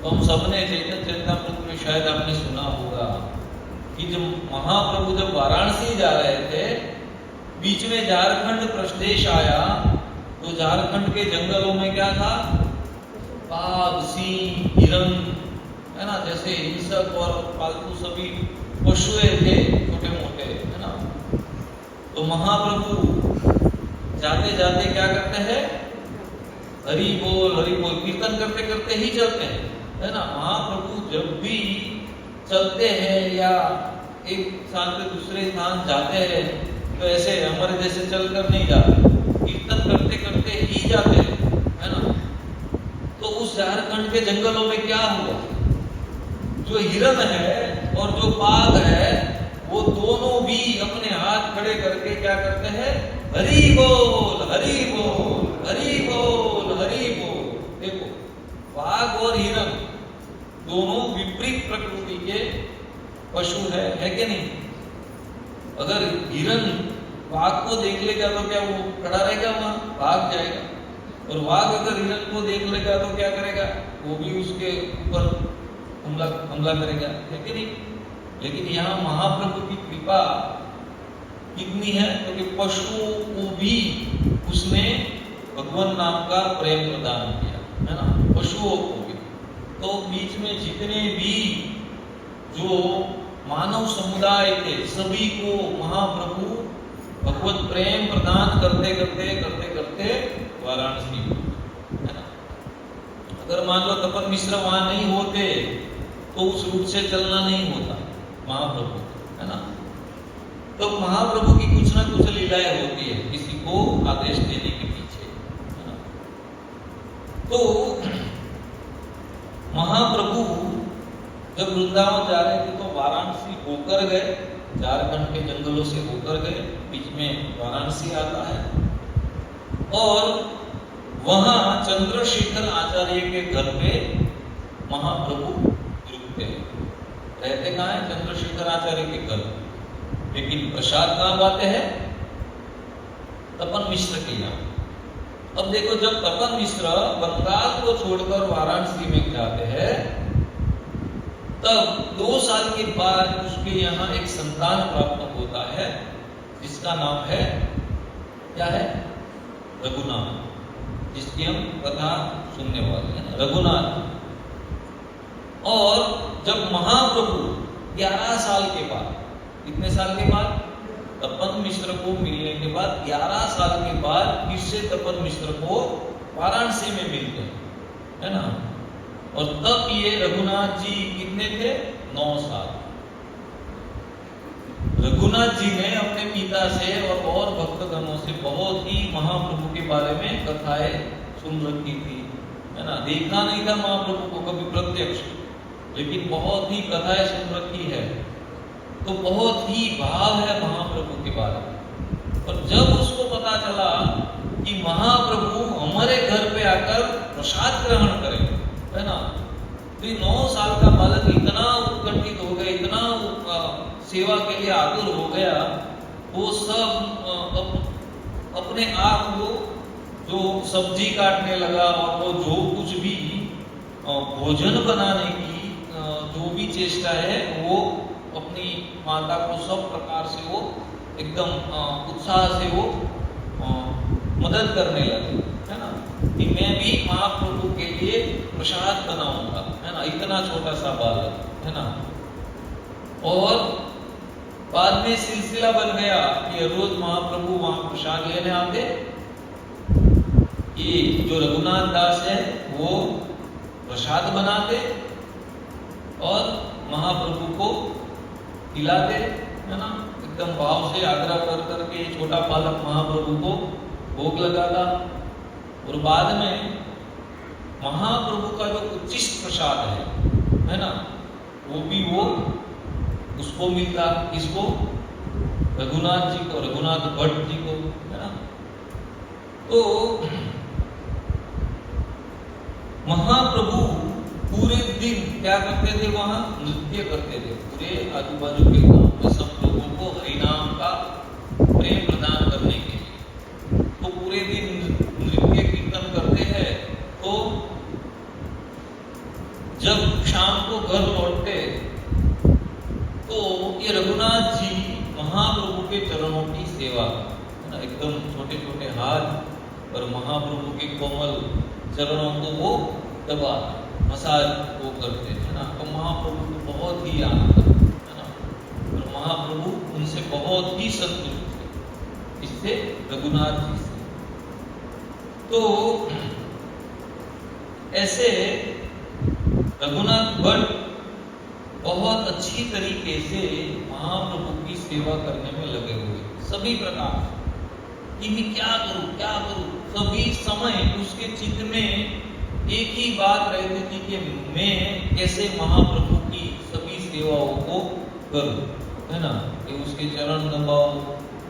तो हम सबने चैतन्य चरितामृत में शायद आपने सुना होगा कि जब महाप्रभु जब वाराणसी जा रहे थे, बीच में झारखंड प्रदेश आया, तो झारखंड के जंगलों में क्या था, बाघ, सिंह, हिरण, है ना, जैसे हिंसक और पालतू सभी पशुएं थे छोटे मोटे, है ना। तो महाप्रभु जाते जाते क्या करते हैं, हरि बोल कीर्तन करते करते ही चलते हैं, है ना। महाप्रभु जब भी चलते हैं या एक स्थान से दूसरे स्थान जाते हैं तो ऐसे हमारे जैसे चलकर नहीं जाते, कीर्तन करते करते ही जाते हैं, है ना। तो उस झारखंड के जंगलों में क्या हुआ, जो हिरण है और जो बाघ है वो दोनों भी अपने हाथ खड़े करके क्या करते हैं, हरि बोल हरि बोल हरि बोल हरि बोल। देखो बाघ और हिरण दोनों विपरीत प्रकृति के पशु है कि नहीं। अगर हिरण बाघ को देख लेगा तो क्या वो खड़ा रहेगा वहां, भाग जाएगा। और वाघ अगर हिरण को देख लेगा तो क्या करेगा, वो भी उसके ऊपर हमला करेगा, है कि नहीं। लेकिन यहाँ महाप्रभु की कृपा कितनी है, क्योंकि तो पशुओं को भी उसने भगवान नाम का प्रेम प्रदान किया, है ना, पशुओं को भी। तो बीच में जितने भी जो मानव समुदाय थे सभी को महाप्रभु भगवत प्रेम प्रदान करते करते वाराणसी, है ना। अगर मान लो तपन मिश्र वहां नहीं होते तो उस रूट से चलना नहीं होता महाप्रभु, है ना। तो महाप्रभु की कुछ ना कुछ लीलाएं होती है किसी को आदेश देने के पीछे, है ना। तो महाप्रभु जब वृंदावन जा रहे थे तो वाराणसी होकर गए, झारखंड के जंगलों से होकर गए, बीच में वाराणसी आता है। और वहां चंद्रशेखर आचार्य के घर पे महाप्रभु रुकते हैं। रहते कहाँ है, चंद्रशेखर आचार्य के घर। लेकिन प्रसाद कहाँ पाते हैं, तपन मिश्र के यहाँ। अब देखो, जब तपन मिश्र बंगाल को छोड़कर वाराणसी में जाते हैं, तब 2 साल के बाद उसके यहाँ एक संतान प्राप्त होता है जिसका नाम है, क्या है, रघुनाथ, जिसकी हम कथा सुनने वाले हैं, रघुनाथ। और जब महाप्रभु 11 साल के बाद, कितने साल के बाद, तपन मिश्र को मिलने के बाद 11 साल के बाद फिर से तपन मिश्र को वाराणसी में मिलते हैं, है ना। और तब ये रघुनाथ जी कितने थे, 9 साल। रघुनाथ जी ने अपने पिता से और भक्तगणों से बहुत ही महाप्रभु के बारे में कथाएं सुन रखी थी, है ना। देखा नहीं था महाप्रभु को कभी प्रत्यक्ष, लेकिन बहुत ही कथाएं सुन रखी है। तो बहुत ही भाव है महाप्रभु के बारे में। और जब उसको पता चला कि महाप्रभु हमारे घर पे आकर प्रसाद ग्रहण करेंगे, है ना, तो 9 साल का बालक इतना उत्कंठित हो गया, इतना सेवा के लिए आतुर हो गया, वो सब अपने आप वो जो सब्जी काटने लगा और वो जो कुछ भी भोजन बनाने की जो भी चेष्टा है वो अपनी माता को सब प्रकार से वो एकदम उत्साह से वो मदद करने लगे, है ना, कि मैं भी महाप्रभु के लिए प्रसाद बनाऊंगा, है ना। इतना छोटा सा बालक, है ना। और बाद में सिलसिला बन गया कि रोज महाप्रभु वहां प्रसाद लेने आते। ये जो रघुनाथ दास है वो प्रसाद बनाते और महाप्रभु को खिलाते, है ना, एकदम भाव से आग्रह कर करके छोटा बालक महाप्रभु को भोग लगाता। और बाद में महाप्रभु का जो उच्चिष्ट प्रसाद है ना, वो भी वो उसको मिलता, किसको, रघुनाथ जी को, रघुनाथ भट्ट जी को, है ना। तो महाप्रभु पूरे दिन क्या करते थे, वहां नृत्य करते थे। पूरे आजू बाजू के गांव में सब लोगों को हरिनाम का प्रेम प्रदान करने के लिए तो पूरे दिन नृत्य कीर्तन करते हैं। तो जब शाम को घर लौटते तो ये रघुनाथ जी महाप्रभु के चरणों की सेवा, है ना, एकदम छोटे छोटे हाथ और महाप्रभु के कोमल चरणों को वो दबा मसाज वो करते हैं ना। तो महाप्रभु को बहुत ही आनंद, है ना, और महाप्रभु उनसे बहुत ही संतुष्ट थे, इससे रघुनाथ जी से। तो ऐसे रघुनाथ भट्ट बहुत अच्छी तरीके से महाप्रभु की सेवा करने में लगे हुए, सभी प्रकार कि मैं क्या करूं, सभी समय उसके चित्त में एक ही बात रहती थी कि मैं कैसे महाप्रभु की सभी सेवाओं को करूं, है ना, कि उसके चरण दबाऊं,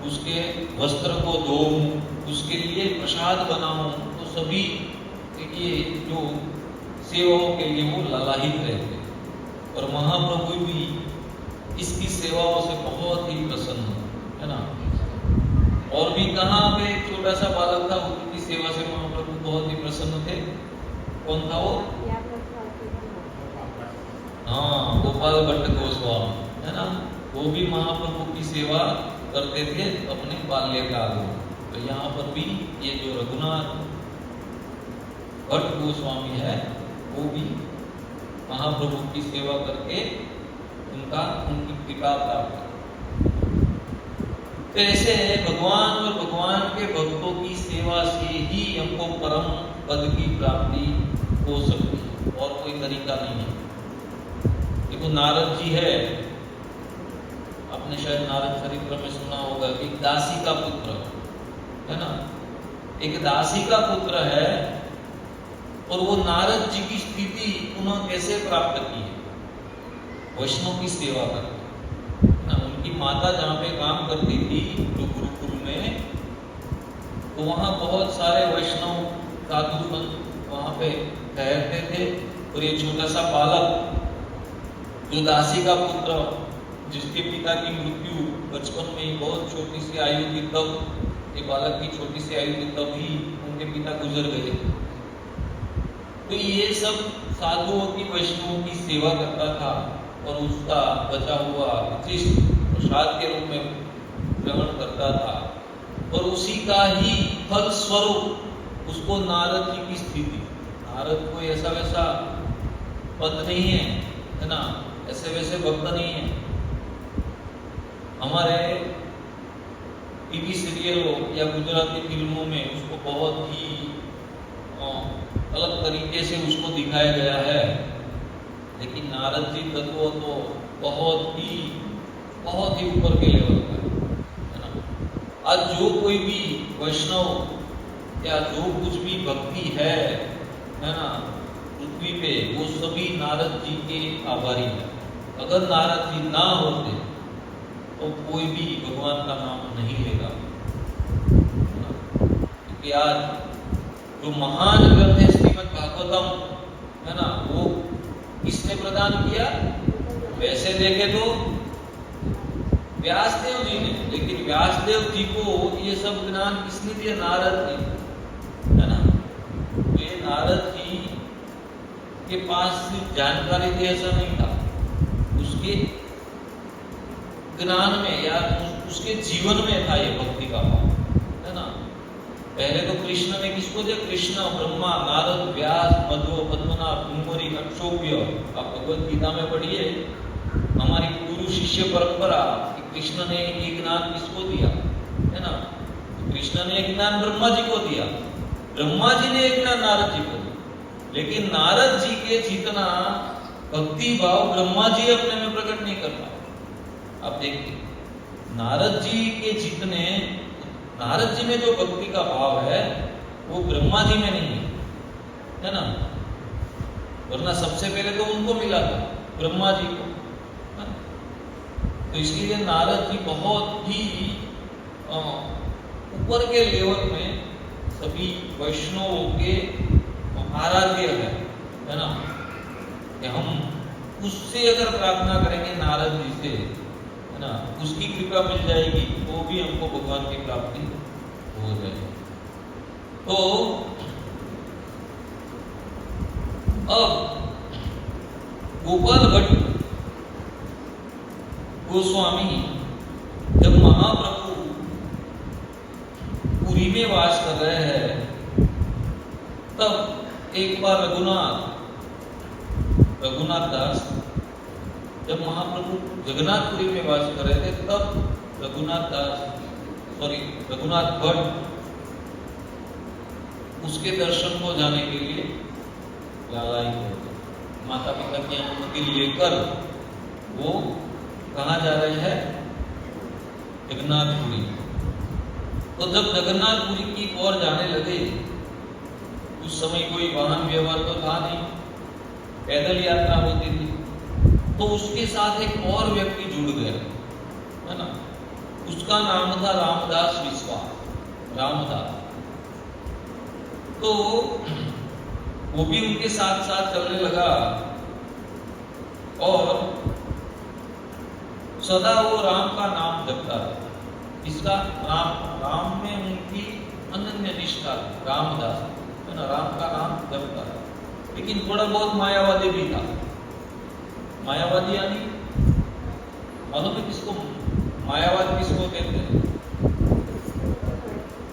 उसके वस्त्र को धोऊं, उसके लिए प्रसाद बनाऊं। तो सभी ये जो सेवाओं के लिए वो ललाहित रहते और महाप्रभु भी इसकी सेवाओं से बहुत ही प्रसन्न, है ना। और भी कहाँ पे एक छोटा सा बालक था, वो किसी सेवा से महाप्रभु बहुत ही प्रसन्न थे। कौन था वो? याद रखो आपके को। हाँ, गोपाल भट्ट गोस्वामी, है ना। वो भी महाप्रभु की सेवा करते थे अपने बाल्यकाल में। तो यहाँ पर भी ये जो रघुनाथ भट्ट गोस्वामी है वो भी महाप्रभु की सेवा करके उनकी कृपा प्राप्त। तो ऐसे भगवान और भगवान के भक्तों की सेवा से ही हमको परम पद की प्राप्ति हो सकती है, और कोई तरीका नहीं है। देखो नारद जी है, आपने शायद नारद चरित्र में सुना होगा कि दासी का पुत्र है ना, एक दासी का पुत्र है, और वो नारद जी की स्थिति पुनः कैसे प्राप्त की है? वैष्णव की सेवा करके ना। उनकी माता जहाँ पे काम करती थी जो गुरुकुल में, तो वहाँ बहुत सारे वैष्णव साधु संत वहाँ पे ठहरते थे, और ये छोटा सा बालक जो दासी का पुत्र, जिसके पिता की मृत्यु बचपन में ही बहुत छोटी सी आयु थी, तब ये बालक की छोटी सी आयु थी, तब ही उनके पिता गुजर गए। तो ये सब साधुओं की वैष्णवों की सेवा करता था, और उसका बचा हुआ उचिष्ट प्रसाद के रूप में ग्रहण करता था, और उसी का ही फल स्वरूप उसको नारद जी की स्थिति, नारद कोई ऐसा वैसा पद नहीं है ना, ऐसे वैसे भक्त नहीं है। हमारे टीवी सीरियलों या गुजराती फिल्मों में उसको बहुत ही अलग तरीके से उसको दिखाया गया है, लेकिन नारद जी तत्व तो बहुत ही ऊपर के लेवल का है ना। आज जो कोई भी वैष्णव या जो कुछ भी भक्ति है ना पृथ्वी पे, वो सभी नारद जी के आभारी है। अगर नारद जी ना होते तो कोई भी भगवान का नाम नहीं लेगा, क्योंकि आज जो महान ग्रंथ है श्रीमद् भागवतम है ना, वो किसने प्रदान किया? वैसे देखे तो व्यासदेव जी ने, लेकिन व्यासदेव जी को ये सब ज्ञान किसने दिया? नारद जी, है ना। तो ये नारद जी के पास सिर्फ जानकारी थी ऐसा नहीं था, उसके ज्ञान में या उसके जीवन में था ये भक्ति का भाव, है ना। पहले तो कृष्ण ने किसको दिया? कृष्ण, ब्रह्मा, नारद, व्यास, मध्व, पद्मनाभ, कुमारी, अक्षोभ्य। आप भगवत गीता में पढ़िए, हमारी गुरु शिष्य परंपरा कि कृष्ण ने एक ज्ञान किसको दिया, है ना। कृष्ण ने एक ज्ञान ब्रह्मा जी को दिया, ब्रह्मा जी ने एक ज्ञान नारद जी को दिया, लेकिन नारद जी के जितना भक्ति भाव ब्रह्मा जी अपने में प्रकट नहीं कर पाए। आप देखिए, नारद जी के जितने, नारद जी में जो भक्ति का भाव है वो ब्रह्मा जी में नहीं है ना। वरना सबसे पहले तो उनको मिला था, ब्रह्मा जी को, है ना? तो इसलिए नारद जी बहुत ही ऊपर के लेवल में सभी वैष्णवों के आराध्य है ना। कि हम उससे अगर प्रार्थना करेंगे नारद जी से, है ना, उसकी कृपा मिल जाएगी, वो भी हमको भगवान की प्राप्ति हो जाएगी। तो अब गोपाल भट्ट गोस्वामी जब महाप्रभु पुरी में वास कर रहे हैं, तब एक बार रघुनाथ दास जब महाप्रभु जगन्नाथपुरी में वास कर रहे थे, तब रघुनाथ भट्ट उसके दर्शन को जाने के लिए लालायित होते, माता पिता की अनुमति लेकर वो कहाँ जा रहे हैं? जगन्नाथपुरी। तो जब जगन्नाथपुरी की ओर जाने लगे, उस समय कोई वाहन व्यवहार तो था नहीं, पैदल यात्रा होती थी। तो उसके साथ एक और व्यक्ति जुड़ गया, है ना। उसका नाम था रामदास विश्वास, रामदास। तो वो भी उनके साथ साथ चलने लगा, और सदा वो राम का नाम जपता था। इसका राम में उनकी अनन्य निष्ठा रामदास, है ना, राम का नाम जपता है, लेकिन थोड़ा बहुत मायावादी भी था। मायावादी यानी मालूम है किसको मायावाद किसको कहते हैं?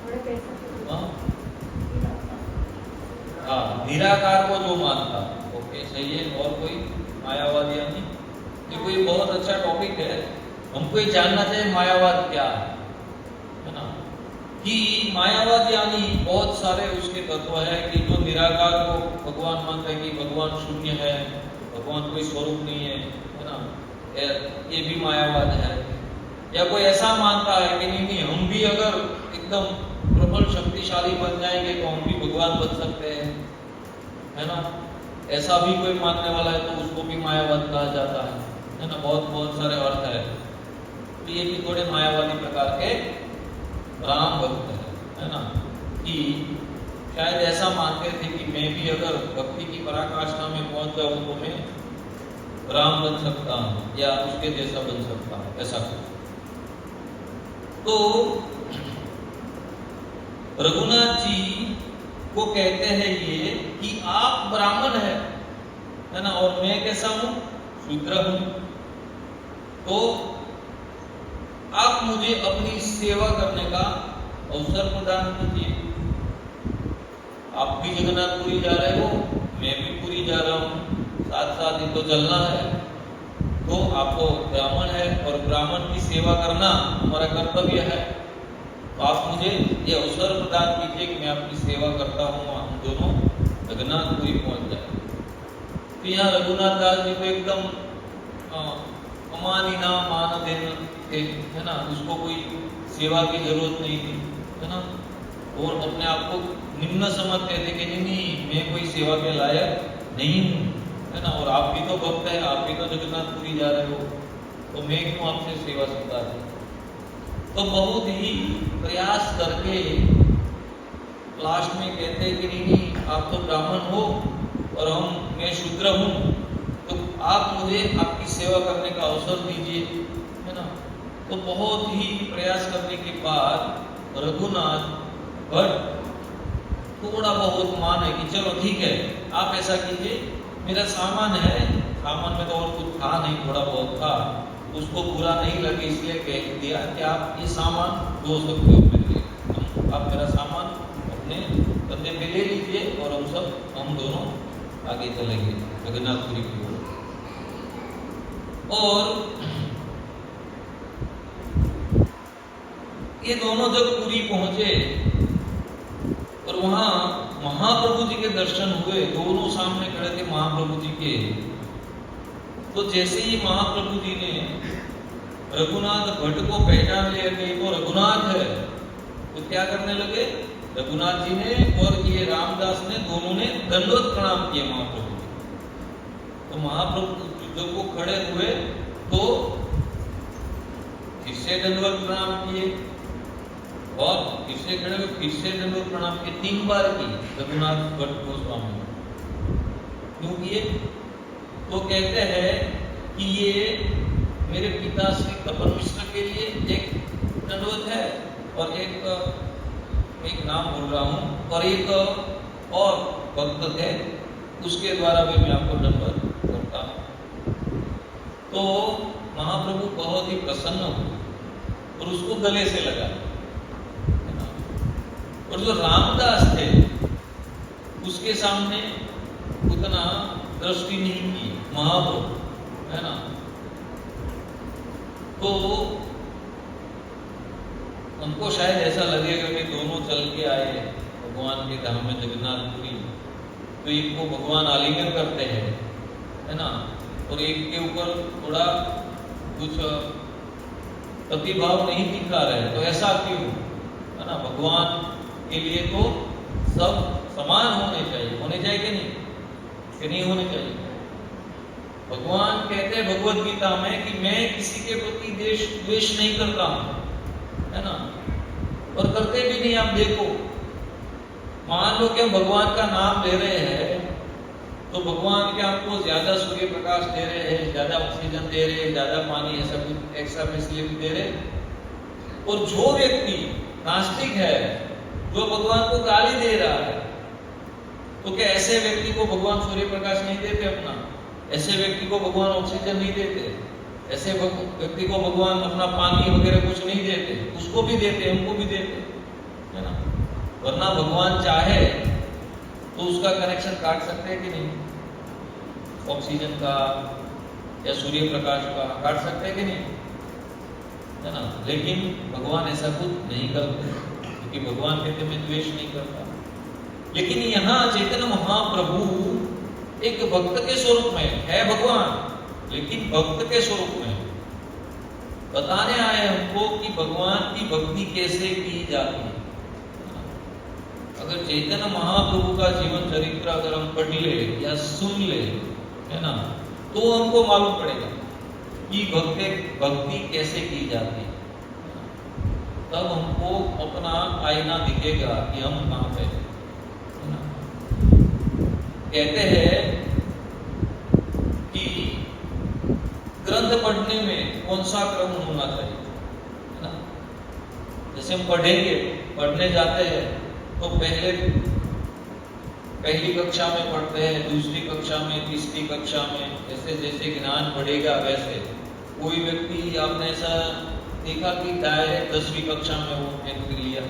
थोड़े पैसे के हाँ? हाँ, निराकार को जो मानता, ओके सही है। और कोई मायावाद यानी, देखो ये बहुत अच्छा टॉपिक है, हमको ये जानना चाहिए मायावाद क्या है ना, कि मायावाद यानी बहुत सारे उसके तत्व है कि जो निराकार को भगवान मानता है कि भगवान शून्य है, भगवान कोई स्वरूप नहीं है ना, ये भी मायावाद है। या कोई ऐसा मानता है कि नहीं हम भी अगर एकदम प्रबल शक्तिशाली बन जाएंगे तो हम भी भगवान बन सकते हैं, है ना, ऐसा भी कोई मानने वाला है तो उसको भी मायावाद कहा जाता है ना। बहुत बहुत सारे अर्थ है, तो ये भी थोड़े मायावादी प्रकार के राम भक्त है ना, कि शायद ऐसा मानते थे कि मैं भी अगर भक्ति की पराकाष्ठा में पहुंच जाऊं तो मैं राम बन सकता हूं या उसके जैसा बन सकता हूं, ऐसा कुछ। तो रघुनाथ जी को कहते हैं ये कि आप ब्राह्मण है ना, और मैं कैसा हूं? शूद्र हूं, तो आप मुझे अपनी सेवा करने का अवसर प्रदान कीजिए। आप भी जगन्नाथपुरी जा रहे हो, मैं भी पुरी जा रहा हूं, साथ साथ ही तो चलना है, तो आपको ब्राह्मण है और ब्राह्मण की सेवा करना हमारा कर्तव्य है, तो आप मुझे ये अवसर प्रदान कीजिए कि मैं आपकी सेवा करता हूँ, हम दोनों जगन्नाथपुरी पहुंच जाए। तो यहाँ रघुनाथ दास जी को एकदम अमानी ना मान देना थे, है ना, उसको कोई सेवा की जरूरत नहीं थी, है ना, और अपने आप को निम्न समझते थे कि नहीं मैं कोई सेवा के लायक नहीं हूँ, है ना, और आप भी तो भक्त है, आप भी तो जगन्नाथपुरी जा रहे हो, तो मैं क्यों आपसे सेवा सकता है। तो बहुत ही प्रयास करके लास्ट में कहते हैं कि नहीं आप तो ब्राह्मण हो और मैं शूद्र हूँ, तो आप मुझे आपकी सेवा करने का अवसर दीजिए, है ना। तो बहुत ही प्रयास करने के बाद रघुनाथ भट्ट थोड़ा बहुत माने कि चलो ठीक है, आप ऐसा कीजिए, मेरा सामान है, सामान में तो और कुछ था नहीं, थोड़ा बहुत था, उसको बुरा नहीं लगे इसलिए कह दिया कि आप ये सामान दो सकते हो मेरे लिए, आप मेरा सामान अपने कंधे पे ले लीजिए और हम दोनों आगे चलेंगे जगन्नाथपुरी की ओर। और ये दोनों जब पुरी पहुंचे और वहां महाप्रभु जी के दर्शन हुए, दोनों सामने खड़े थे महाप्रभु जी के, तो जैसे ही महाप्रभु जी ने रघुनाथ भट्ट को पहचान लिया कि वो रघुनाथ है, तो क्या करने लगे, रघुनाथ जी ने और ये रामदास ने दोनों ने दंडवत प्रणाम किए महाप्रभु को। तो महाप्रभु जब वो खड़े हुए तो फिर से दंडवत प्रणाम किए और फिर से खड़े हुए, फिर से दंडवत प्रणाम किए, 3 बार की रघुनाथ भट्ट गोस्वामी। क्यों किए? तो कहते हैं कि ये मेरे पिता श्री कपिल मिश्र के लिए एक दंडवत है और एक नाम बोल रहा हूँ, और एक और भक्त है उसके द्वारा भी मैं आपको दंडवत करता हूँ। तो महाप्रभु बहुत ही प्रसन्न हुए और उसको गले से लगा। और जो रामदास थे उसके सामने उतना दृष्टि नहीं की महाप्रभु, है ना। तो हमको शायद ऐसा लगेगा कि दोनों चल के आए भगवान के धाम में जगन्नाथपुरी, तो एक को भगवान आलिंगन करते हैं, है ना, और एक के ऊपर थोड़ा कुछ प्रतिभाव नहीं दिखा रहे, तो ऐसा क्यों, है ना। भगवान के लिए तो सब समान होने चाहिए कि नहीं होने चाहिए। भगवान कहते हैं भगवत गीता में कि मैं किसी के प्रति द्वेष नहीं करता हूं, है ना, और करते भी नहीं। आप देखो, मान लो कि हम भगवान का नाम ले रहे हैं तो भगवान के आपको ज्यादा सूर्य प्रकाश दे रहे हैं, ज्यादा ऑक्सीजन दे रहे हैं, ज्यादा पानी ऐसा कुछ एक्स्ट्रा फैसिलिटी दे रहे हैं। और जो व्यक्ति नास्तिक है, जो भगवान को गाली दे रहा है, तो क्या ऐसे व्यक्ति को भगवान सूर्य प्रकाश नहीं देते अपना? ऐसे व्यक्ति को भगवान ऑक्सीजन नहीं देते? ऐसे व्यक्ति को भगवान अपना पानी वगैरह कुछ नहीं देते? उसको भी देते, हमको भी देते, है ना? वरना भगवान चाहे तो उसका कनेक्शन काट सकते हैं कि नहीं? ऑक्सीजन का या सूर्य प्रकाश का काट सकते हैं कि नहीं, है ना? लेकिन भगवान ऐसा कुछ नहीं करते, क्योंकि भगवान कहते मैं द्वेष नहीं करता। लेकिन यहाँ चैतन्य महाप्रभु एक भक्त के स्वरूप में है, भगवान लेकिन भक्त के स्वरूप में बताने आए हमको कि भगवान की भक्ति कैसे की जाती है। अगर चैतन्य महाप्रभु का जीवन चरित्र अगर हम पढ़ ले या सुन ले, है ना, तो हमको मालूम पड़ेगा कि भक्ति कैसे की जाती है। तब हमको अपना आईना दिखेगा कि हम कहाँ पे, है ना? कहते हैं कि ग्रंथ पढ़ने में कौन सा क्रम होना चाहिए, है ना? जैसे हम पढ़ने जाते हैं तो पहली कक्षा में पढ़ते हैं, दूसरी कक्षा में, तीसरी कक्षा में, जैसे जैसे ज्ञान बढ़ेगा वैसे। कोई व्यक्ति आपने ऐसा देखा कि डायरेक्ट 10वीं कक्षा में वो एंट्री लिया,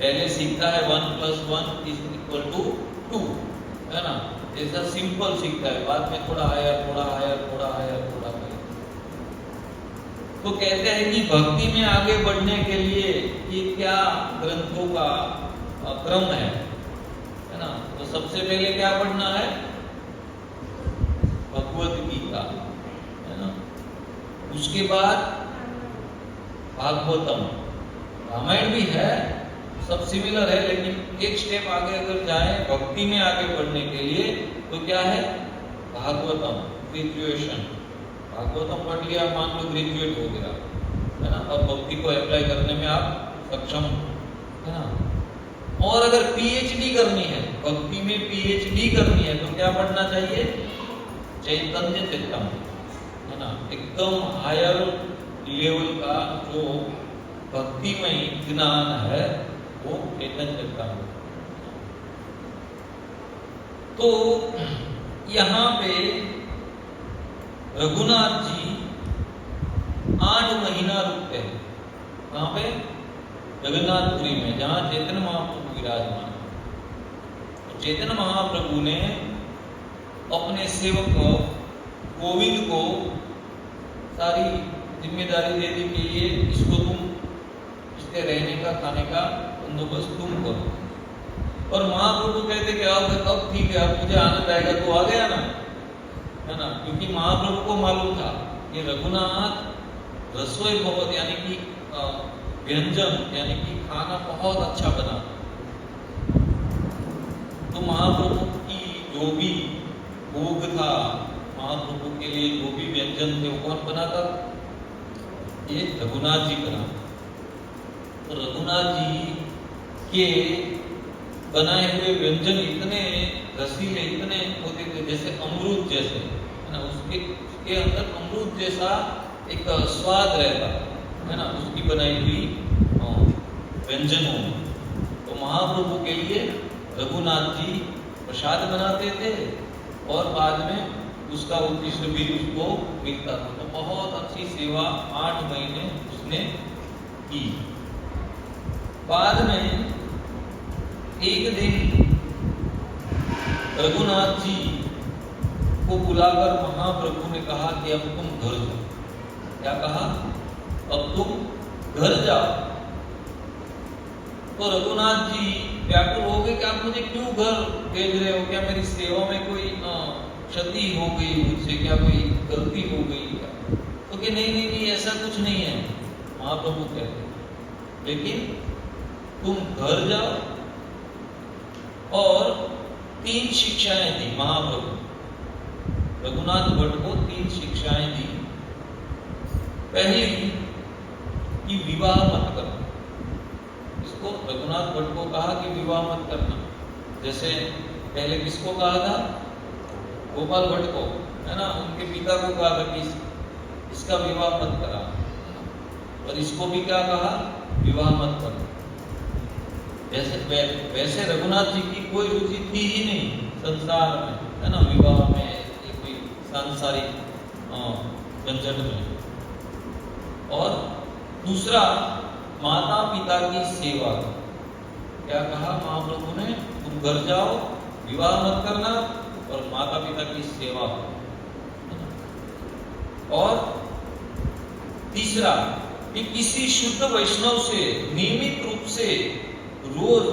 पहले सीखता है 1 + 1 = 2, है ना? ऐसा सिंपल सीखता है, बाद में थोड़ा हायर। तो कहते हैं कि भक्ति में आगे बढ़ने के लिए ये क्या ग्रंथों का क्रम है ना? तो सबसे पहले क्या पढ़ना है? भगवद गीता, है ना? उसके बाद भागवतम, रामायण भी है, सब सिमिलर है, लेकिन एक स्टेप आगे अगर जाए भक्ति में आगे बढ़ने के लिए तो क्या है? भागवतम, ग्रेजुएशन। भागवतम पढ़ लिया, मान लो ग्रेजुएट हो गया, है ना? अब भक्ति को अप्लाई करने में आप सक्षम, है ना? और अगर पीएचडी करनी है, भक्ति में पीएचडी करनी है, तो क्या पढ़ना चाहिए? चैतन्य चेतन, है ना? एकदम हायर लेवल का जो भक्तिमय ज्ञान है वो चैतन्य चेतन। तो यहाँ पे रघुनाथ जी 8 महीना रुकते हैं। कहाँ पे? जगन्नाथपुरी में, जहाँ चैतन्य महाप्रभु विराजमान। तो चैतन्य महाप्रभु ने अपने सेवक गोविंद को सारी जिम्मेदारी दे दी कि ये इसको तुम, इसके रहने का, खाने का बंदोबस्त तुम करो। और महाप्रभु कहते कि अब ठीक है, अब मुझे आनंद आएगा, तो आ गया ना, है ना? क्योंकि महाप्रभु को मालूम था कि रघुनाथ रसोई बहुत, यानी कि व्यंजन, यानी कि खाना बहुत अच्छा बना। तो महाप्रभु की जो भी भोग था, महाप्रभु के लिए जो भी व्यंजन थे, वो कौन बनाता? ये रघुनाथ जी बना। तो रघुनाथ जी के बनाए हुए व्यंजन इतने रसीले, इतने होते थे जैसे अमरूद जैसे, है ना? उसके अंदर अमरूद जैसा एक स्वाद रहता, है ना? उसकी बनाई हुई व्यंजनों में। तो महाप्रभु के लिए रघुनाथ जी प्रसाद बनाते थे और बाद में उसका उद्देश्य भी उसको मिलता था। तो बहुत अच्छी सेवा 8 महीने उसने की। बाद में एक दिन रघुनाथ जी को बुलाकर महाप्रभु ने कहा कि अब तुम घर जाओ। क्या कहा? अब तुम घर जाओ। तो रघुनाथ जी व्याकुल हो गए कि आप मुझे क्यों घर भेज रहे हो? क्या मेरी सेवा में कोई क्षति हो गई मुझसे? क्या कोई गलती हो गई क्या? तो कि नहीं, ऐसा कुछ नहीं है, महाप्रभु कहते, लेकिन तुम घर जाओ। और 3 शिक्षाएं दी महाप्रभु, रघुनाथ भट्ट को 3 शिक्षाएं दी। पहली कि विवाह मत करना। इसको रघुनाथ भट्ट को कहा कि विवाह मत करना। जैसे पहले किसको कहा था? गोपाल भट्ट को, है ना? उनके पिता को कहा था कि इसका विवाह मत करा। और इसको भी क्या कहा? विवाह मत करो। वैसे रघुनाथ जी की कोई रुचि थी ही नहीं संसार में, है ना, विवाह में, ये कोई सांसारिक झंझट में। और दूसरा, माता पिता की सेवा। क्या कहा महाप्रभु ने? तुम घर जाओ, विवाह मत करना और माता पिता की सेवा करो। और तीसरा कि किसी शुद्ध वैष्णव से नियमित रूप से रोज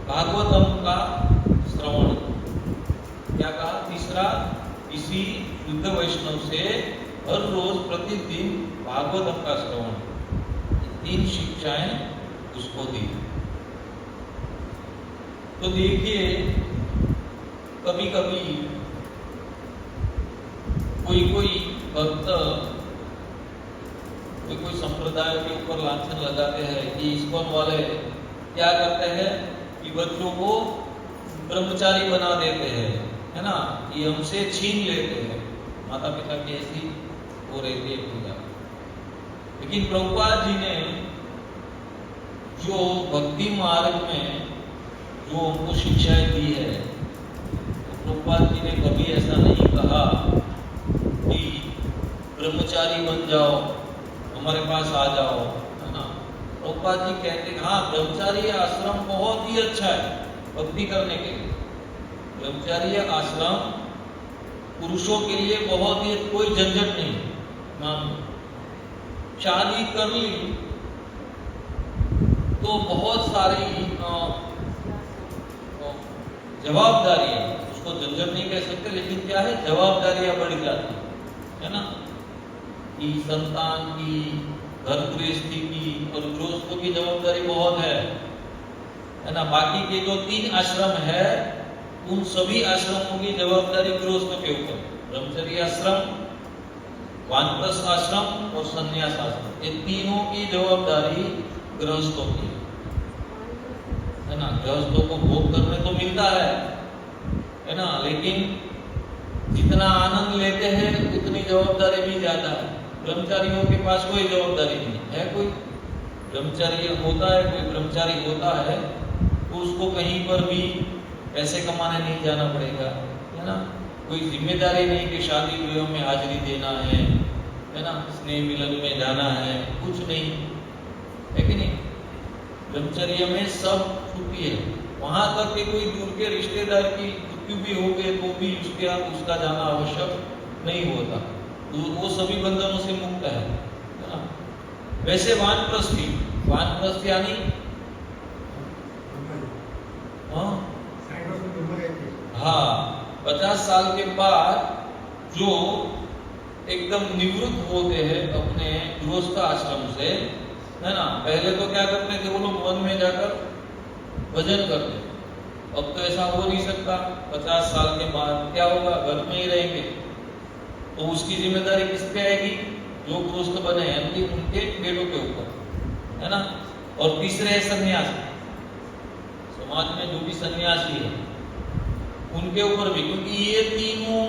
भागवतम का श्रवण। क्या कहा? तीसरा, किसी शुद्ध वैष्णव से हर रोज प्रतिदिन भागवतम का श्रवण। 3 शिक्षाएं उसको दी। तो देखिए, कभी कभी कोई भक्त कोई संप्रदाय के ऊपर लांछन लगाते हैं कि इस्कॉन वाले क्या करते हैं कि बच्चों को ब्रह्मचारी बना देते हैं, है ना, ये हमसे छीन लेते हैं। माता पिता की ऐसी हो रहती है पूजा। लेकिन प्रभुपाद जी ने जो भक्ति मार्ग में जो हमको शिक्षाएं दी है, तो प्रभुपाद जी ने कभी ऐसा नहीं कहा कि ब्रह्मचारी बन जाओ, हमारे पास आ जाओ, है ना। प्रभुपाद जी कहते हैं हाँ, ब्रह्मचारी आश्रम बहुत ही अच्छा है भक्ति करने के लिए। ब्रह्मचारी आश्रम पुरुषों के लिए बहुत ही, कोई झंझट नहीं। मान शादी कर ली तो बहुत सारी जवाबदारियां, उसको झंझट नहीं कह सकते, लेकिन क्या है, जवाबदारियां बढ़ जाती है ना, कि संतान की, घर गृहस्थी की, और गृहस्थों की जवाबदारी बहुत है ना। बाकी के जो 3 आश्रम है, उन सभी आश्रमों की जवाबदारी गृहस्थों के ऊपर। ब्रह्मचर्य आश्रम, वानप्रस्थ आश्रम और संन्यास आश्रम, ये तीनों की जवाबदारी गृहस्थों की है ना। गृहस्थों को भोग करने तो मिलता है ना, लेकिन जितना आनंद लेते हैं उतनी जवाबदारी भी ज्यादा है। ब्रह्मचारियों के पास कोई जवाबदारी नहीं है। कोई ब्रह्मचारी होता है, कोई ब्रह्मचारी होता है तो उसको कहीं पर भी पैसे कमाने नहीं जाना पड़ेगा, है ना। कोई जिम्मेदारी नहीं कि शादी विवाह में हाजिरी देना है ना, स्नेह मिलन में जाना है, कुछ नहीं है कि नहीं। ब्रह्मचर्य में सब छुट्टी है। वहां तक कि कोई दूर के रिश्तेदार की मृत्यु भी हो गए तो भी उसका जाना आवश्यक नहीं होता, तो वो सभी बंधनों से मुक्त है ना। वैसे वानप्रस्थ यानी हाँ, 50 साल के बाद जो एकदम निवृत्त होते हैं अपने गृहस्थ आश्रम से, है ना। पहले तो क्या करते थे वो लोग, वन में जाकर भजन करते। अब तो ऐसा हो नहीं सकता। 50 साल के बाद क्या होगा, घर में ही रहेंगे, तो उसकी जिम्मेदारी किस पे आएगी? जो गृहस्थ बने हैं उनके बेटों के ऊपर, है ना। और तीसरे है सन्यास। समाज में जो भी सन्यासी है उनके ऊपर भी, क्योंकि ये तीनों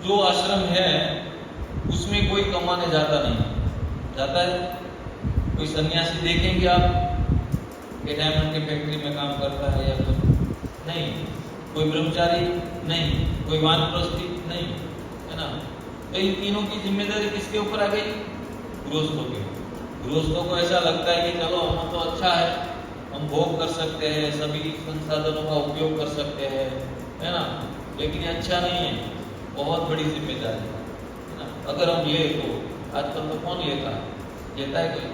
जो आश्रम है उसमें कोई कमाने जाता नहीं। जाता है कोई सन्यासी, देखेंगे आप कि डायमंड की फैक्ट्री में काम करता है या फिर नहीं, कोई ब्रह्मचारी नहीं, कोई वानप्रस्थी नहीं, है ना। तो इन तीनों की जिम्मेदारी किसके ऊपर आ गई? गृहस्थों के। गृहस्थों को ऐसा लगता है कि चलो हम तो अच्छा है, हम भोग कर सकते हैं, सभी संसाधनों का उपयोग कर सकते हैं, है ना। लेकिन ये अच्छा नहीं है, बहुत बड़ी जिम्मेदारी है ना। अगर हम ले तो आजकल तो कौन लेता है? लेता है कोई?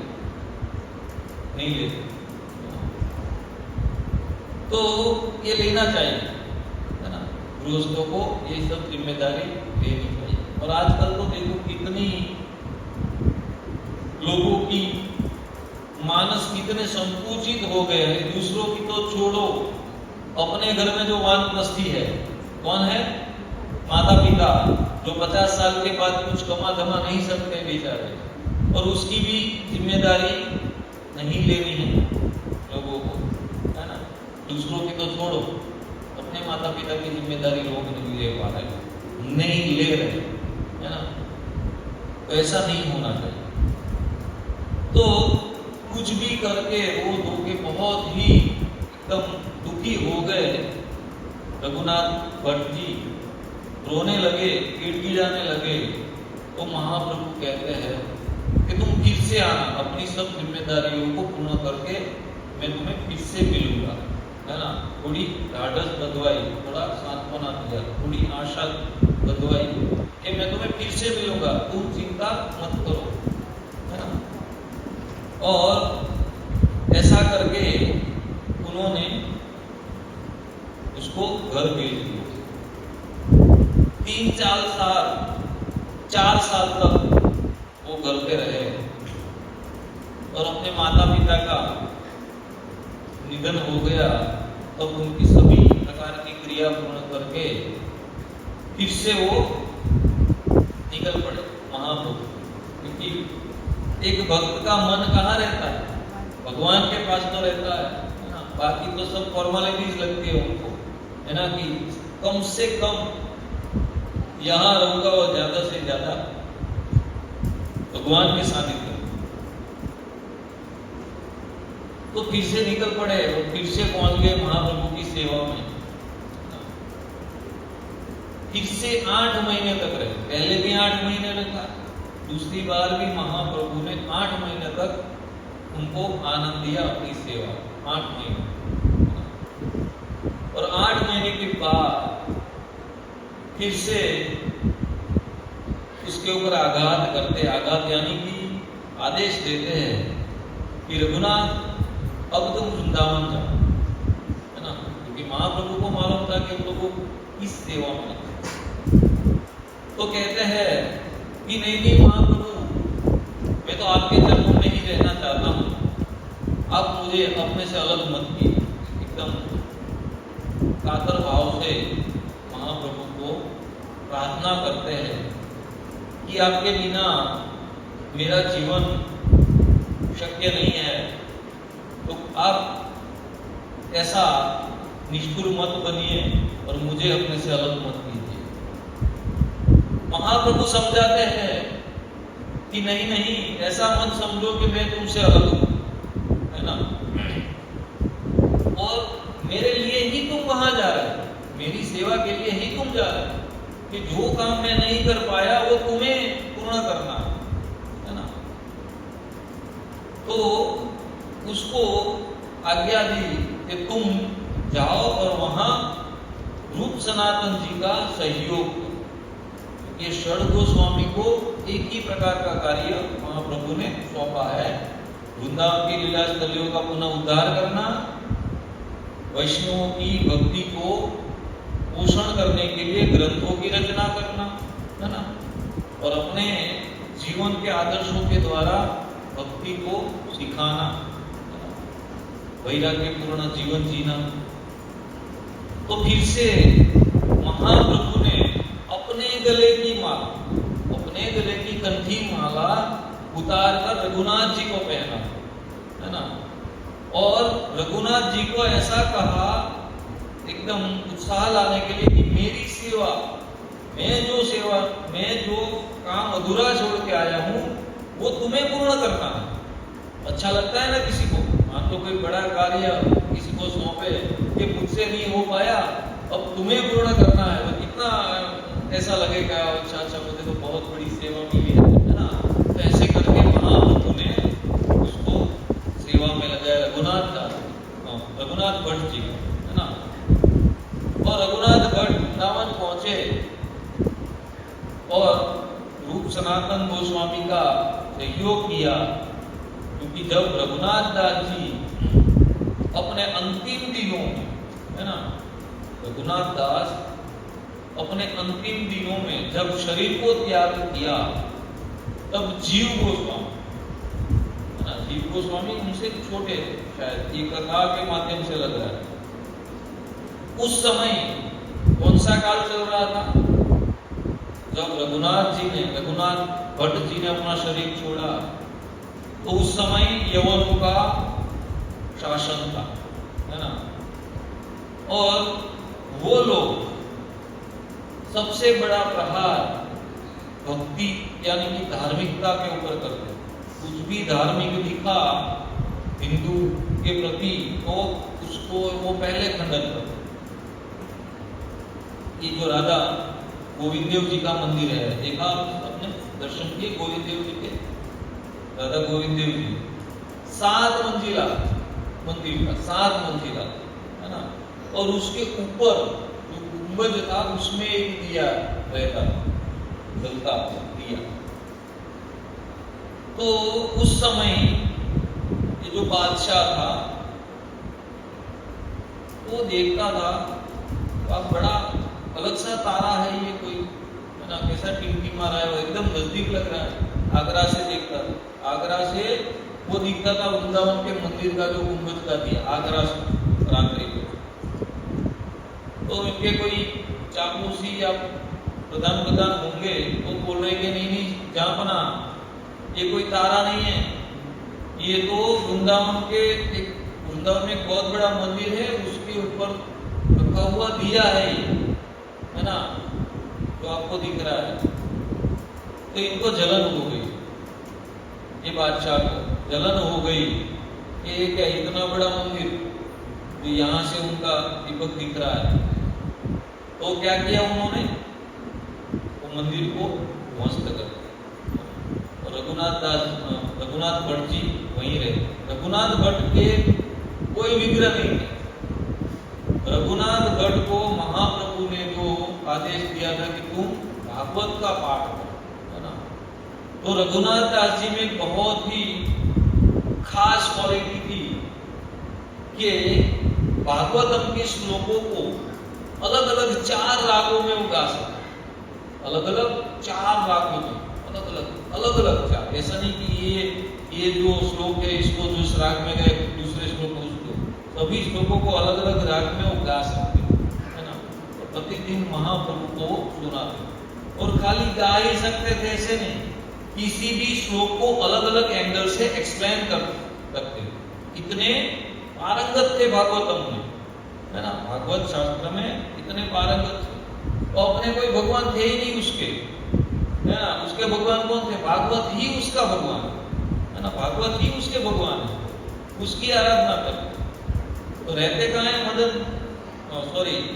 नहीं लेते। तो ये लेना चाहिए, है ना। गृहस्थों को ये सब जिम्मेदारी लेनी चाहिए। और आजकल तो देखो कितनी लोगों की मानस कितने संकुचित हो गए हैं। दूसरों की तो छोड़ो, अपने घर में जो वानप्रस्थी है, कौन है? माता पिता, जो 50 साल के बाद कुछ कमा धमा नहीं सकते बेचारे, और उसकी भी जिम्मेदारी नहीं लेनी है लोगों को, है ना। दूसरों की तो छोड़ो, अपने माता पिता की जिम्मेदारी लोग नहीं ले पा रहे, नहीं ले रहे, है ना। तो ऐसा नहीं होना चाहिए। तो कुछ भी करके वो धोखे बहुत ही एकदम दुखी हो गए रघुनाथ भट्ट जी, रोने लगे, गिड़गिड़ाने लगे। तो महाप्रभु कहते हैं कि तुम फिर से आना, अपनी सब जिम्मेदारियों को पूर्ण करके मैं तुम्हें फिर से मिलूंगा, है ना। थोड़ी ढाढ़स बंधवाई, थोड़ा सांत्वना दिया, थोड़ी आशा बंधवाई कि मैं तुम्हें फिर से मिलूंगा, तुम चिंता मत करो, है ना। और ऐसा करके उन्होंने उसको घर भेज दिया। 4 साल तक वो घर पे रहे और अपने माता पिता का निधन हो गया। तब उनकी सभी प्रकार की क्रिया पूर्ण करके फिर से वो निकल पड़े महाप्रभु। क्योंकि एक भक्त का मन कहाँ रहता है? भगवान के पास तो रहता है ना। बाकी तो सब फॉर्मेलिटीज लगती है उनको, है ना, कि कम से कम यहाँ रहूंगा और ज्यादा से ज्यादा भगवान के सानिध्य। तो फिर से निकल पड़े और फिर से पहुंच गए महाप्रभु की सेवा में। फिर से 8 महीने तक रहे। पहले भी 8 महीने रखा, दूसरी बार भी महाप्रभु ने 8 महीने तक उनको आनंद दिया अपनी सेवा, 8 महीने। और 8 महीने के बाद फिर से उसके ऊपर आघात करते, आघात यानी कि आदेश देते हैं कि रघुनाथ अब तुम वृंदावन जाओ, है ना। क्योंकि महाप्रभु को मालूम था कि उन लोगों इस सेवा में, तो कहते हैं कि नहीं महाप्रभु, मैं तो आपके चरणों में ही रहना चाहता हूँ, आप मुझे अपने से अलग मत कीजिए। एकदम कातर भाव से महाप्रभु को प्रार्थना करते हैं कि आपके बिना मेरा जीवन शक्य नहीं है, तो आप ऐसा निष्ठुर मत बनिए और मुझे अपने से अलग मत कीजिए। महाप्रभु समझाते हैं कि नहीं नहीं, ऐसा मत समझो कि मैं तुमसे अलग हूं, है ना। और मेरे लिए ही तुम वहां जा रहे हो, मेरी सेवा के लिए ही तुम जा रहे हो, कि जो काम मैं नहीं कर पाया वो तुम्हें पूर्ण करना है ना। तो उसको आज्ञा दी कि तुम जाओ और वहां रूप सनातन जी का सहयोग करो। ये षड गोस्वामी को एक ही प्रकार का कार्य महाप्रभु ने सौंपा है, वृंदावन की लीला स्थलियों का पुनः उद्धार करना, वैष्णवों की भक्ति को पोषण करने के लिए ग्रंथों की रचना करना, है ना, और अपने जीवन के आदर्शों के द्वारा भक्ति को सिखाना, वैराग्य पूर्ण जीवन जीना। तो फिर से महाप्रभु ने अपने गले की माला, अपने गले की कंठी माला उतार कर रघुनाथ जी को पहना, है ना। और रघुनाथ जी को ऐसा कहा एकदम उत्साह लाने के लिए कि मेरी सेवा, मैं जो काम अधूरा छोड़ के आया हूं वो तुम्हें पूर्ण करना है। अच्छा लगता है ना किसी को, मान लो कोई बड़ा कार्य किसी को सौंपे कि मुझसे नहीं हो पाया, अब तुम्हें पूर्ण करना है, तो कितना ऐसा लगेगा, अच्छा अच्छा मुझे तो बहुत बड़ी सेवा मिली है ना। तो ऐसे करके महाप्रभु ने उसको सेवा में लगाया, रघुनाथ भट्ट जी, है ना। और रघुनाथ भट्ट वृंदावन पहुंचे और रूप सनातन गोस्वामी का सहयोग किया, क्योंकि जब रघुनाथ दास जी अपने अंतिम दिनों में, है ना, रघुनाथ दास अपने अंतिम दिनों में जब शरीर को त्याग किया, तब जीव गोस्वामी, है ना, जीव गोस्वामी उनसे छोटे थे, शायद ये कथा के माध्यम से लग रहा है। उस समय कौन सा काल चल रहा था? जब रघुनाथ भट्ट जी ने अपना शरीर छोड़ा, तो उस समय यवनों का शासन था, है ना। और वो लोग सबसे बड़ा प्रहार भक्ति यानी कि धार्मिकता के ऊपर करते। कुछ भी धार्मिक दिखा हिंदू के प्रति तो उसको वो पहले खंडन करते। ये जो राधा गोविंद देव जी का मंदिर है, देखा आपने, दर्शन किए गोविंद देव जी के, राधा गोविंद देव जी 7 मंजिला मंदिर का, 7 मंजिला है ना। और उसके ऊपर जो गुंबद था उसमें एक दिया रहता, जलता दिया। तो उस समय ये जो बादशाह था वो देखता था, अब बड़ा अलग सा तारा है ये, कोई है ना, कैसा टिमटिमा रहा है, वो एकदम नजदीक लग रहा है। आगरा से देखता था, आगरा से वो दिखता था वृंदावन के मंदिर का जो गुंबद का दिया, आगरा से रात्रि को। तो इनके कोई चापलूसी या प्रधान होंगे तो बोल रहे कि नहीं नहीं जहांपना, ये कोई तारा नहीं है, ये तो वृंदावन में एक बहुत बड़ा मंदिर है, उसके ऊपर रखा हुआ दिया है ना, जो आपको दिख रहा है। तो इनको जलन हो गई, ये बादशाह को जलन हो गई कि ये क्या इतना बड़ा मंदिर, तो यहाँ से उनका दीपक दिख रहा है। तो क्या किया उन्होंने, वो मंदिर को ध्वस्त कर दिया। रघुनाथ भट्ट जी वहीं रहे। रघुनाथ भट्ट के कोई विग्रह नहीं थे। रघुनाथ भट्ट को महाप्रभु ने जो आदेश दिया था कि तुम भागवत का पाठ करो, है ना। तो रघुनाथ दास जी में बहुत ही खास क्वालिटी थी कि भागवतम के श्लोकों को अलग अलग 4 रागों में वो गा सकते, अलग अलग 4 रागों में, अलग अलग 4। ऐसा नहीं कि ये जो श्लोक है इसको जिस राग में गए दूसरे श्लोक को उसको, सभी श्लोकों को अलग अलग राग में वो गा सकते, है ना। और प्रतिदिन महाप्रभु को सुनाते, और खाली गा ही सकते थे ऐसे नहीं, किसी भी श्लोक को अलग अलग एंगल से एक्सप्लेन करते, इतने पारंगत थे भागवतम में, है ना। भागवत शास्त्र में इतने पारंगत थे। तो अपने कोई भगवान थे ही नहीं उसके, है ना। उसके भगवान कौन थे, भागवत ही उसका भगवान है ना, भागवत ही उसके भगवान है, उसकी आराधना करते। तो रहते कहाँ है,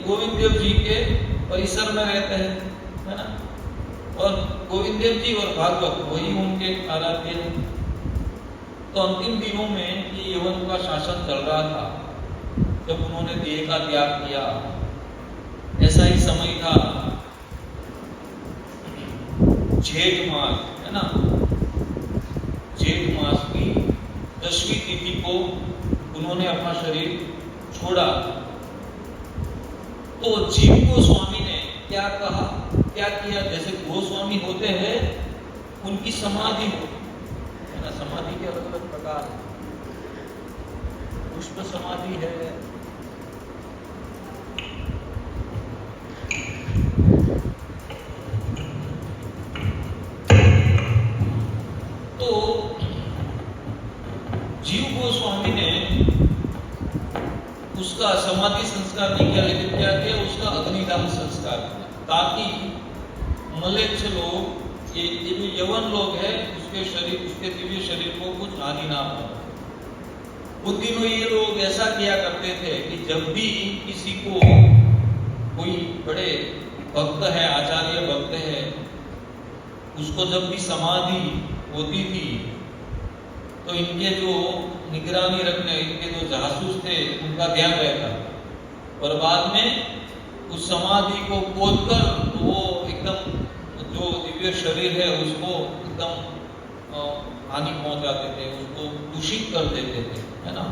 गोविंद देव जी के परिसर में रहते हैं, है ना। और गोविंद देव जी और भागवत वही उनके आराध्य हैं। तो अंतिम दिनों में ये यवन का शासन चल रहा था, जब उन्होंने देह का त्याग किया। ऐसा ही समय था, जेठ मास, है ना, जेठ मास की 10वीं तिथि को उन्होंने अपना शरीर छोड़ा। तो जीव गोस्वामी ने क्या कहा, क्या किया, जैसे गोस्वामी होते हैं उनकी समाधि हो, है ना। समाधि के अलग अलग प्रकार है, पुष्प समाधि है, तो जीव गोस्वामी ने उसका समाधि संस्कार नहीं किया, लेकिन क्या किया, उसका अग्निदान संस्कार किया, ताकि मलेच्छ लोग, ये जो यवन लोग हैं, उसके शरीर, उसके दिव्य शरीर को कुछ हानि ना हो। उन दिनों ये लोग ऐसा किया करते थे कि जब भी किसी को, कोई बड़े भक्त है, आचार्य भक्त है, उसको जब भी समाधि होती थी तो इनके जो निगरानी रखने, इनके जो जासूस थे, उनका ध्यान रहता, और बाद में उस समाधि को खोदकर वो एकदम जो दिव्य शरीर है उसको एकदम हानि पहुंचाते थे, उसको दूषित कर देते थे, है ना।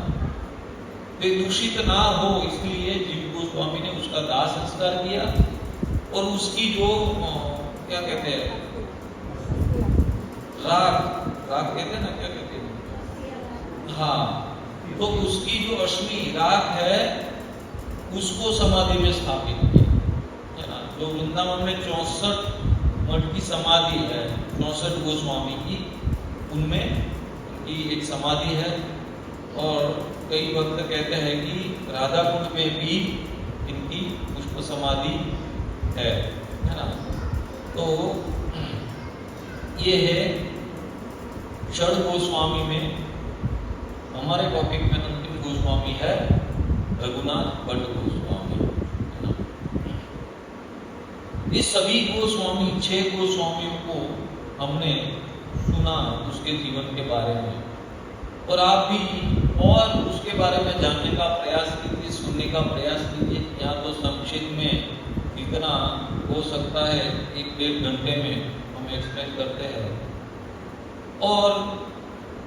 तो दूषित ना हो इसलिए जीव गोस्वामी ने उसका दाह संस्कार किया, और उसकी जो क्या कहते हैं, राख कहते हैं ना, क्या कहते हैं, हाँ, तो उसकी जो अश्मी राख है उसको समाधि में स्थापित किया, है ना। जो वृंदावन में 64 मठ की समाधि है, 64 गोस्वामी की, उनमें की एक समाधि है। और कई भक्त कहते हैं कि राधा कुंड में भी इनकी पुष्प समाधि है ना। तो ये है षड गोस्वामी में, हमारे टॉपिक में अंतिम गोस्वामी है रघुनाथ भट्ट गोस्वामी, है ना। ये सभी गोस्वामी, 6 गोस्वामियों को हमने सुना उसके जीवन के बारे में, और आप भी और उसके बारे में जानने का प्रयास कीजिए, सुनने का प्रयास कीजिए। यहाँ तो संक्षिप्त में इतना हो सकता है 1-1.5 घंटे में हम एक्सप्लेन करते हैं, और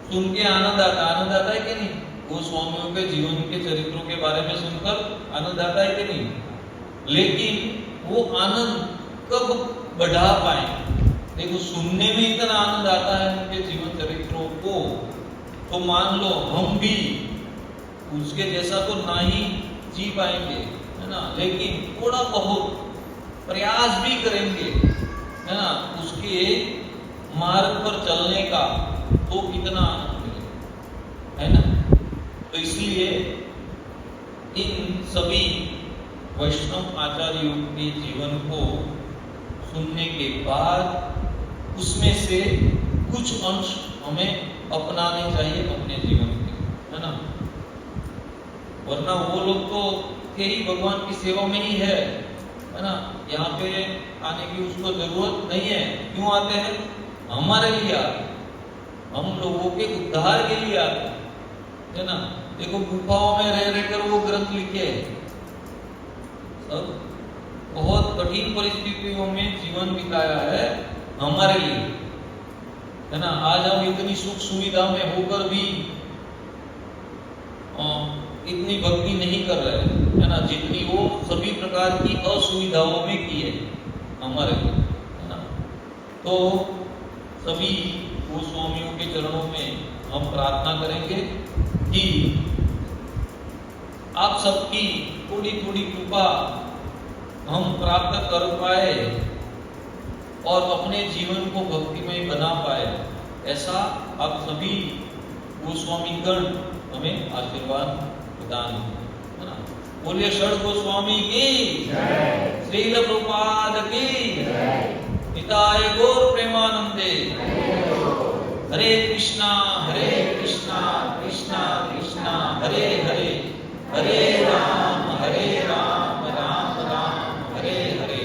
सुन के आनंद आता है कि नहीं? गोस्वामियों के जीवन के चरित्रों के बारे में सुनकर आनंद आता है कि नहीं? लेकिन वो आनंद कब बढ़ा पाए? देखो, सुनने में इतना आनंद आता है उनके जीवन चरित्रों को, तो मान लो हम भी उसके जैसा तो ना ही जी पाएंगे, है ना, लेकिन थोड़ा बहुत प्रयास भी करेंगे, है ना, उसके मार्ग पर चलने का, तो कितना आनंद मिलेगा, है ना। तो इसलिए इन सभी वैष्णव आचार्यों के जीवन को सुनने के बाद उसमें से कुछ अंश हमें अपनाने चाहिए अपने जीवन के, है ना। वरना वो लोग तो थे ही भगवान की सेवा में ही है ना। यहाँ पे आने की उसको जरूरत नहीं है। क्यों आते हैं? हमारे लिए आते, हम लोगों के उद्धार के लिए आते, है ना। देखो, गुफाओं में रह रहकर वो ग्रंथ लिखे, सब बहुत कठिन परिस्थितियों में जीवन बिताया है हमारे लिए, है ना। आज हम इतनी सुख सुविधा में होकर भी इतनी भक्ति नहीं कर रहे, है ना, जितनी वो सभी प्रकार की असुविधाओं में की है हमारे लिए, है ना। तो सभी गोस्वामियों के चरणों में हम प्रार्थना करेंगे कि आप सबकी थोड़ी थोड़ी कृपा हम प्राप्त कर पाए और अपने जीवन को भक्तिमय बना पाए, ऐसा आप सभी गोस्वामी गण हमें आशीर्वाद प्रदान, है ना। बोलिए षड गोस्वामी की जय, श्रील प्रभुपाद की जय, निताय गौर प्रेमानंदे। हरे कृष्णा कृष्णा कृष्णा हरे हरे, हरे राम राम राम हरे हरे,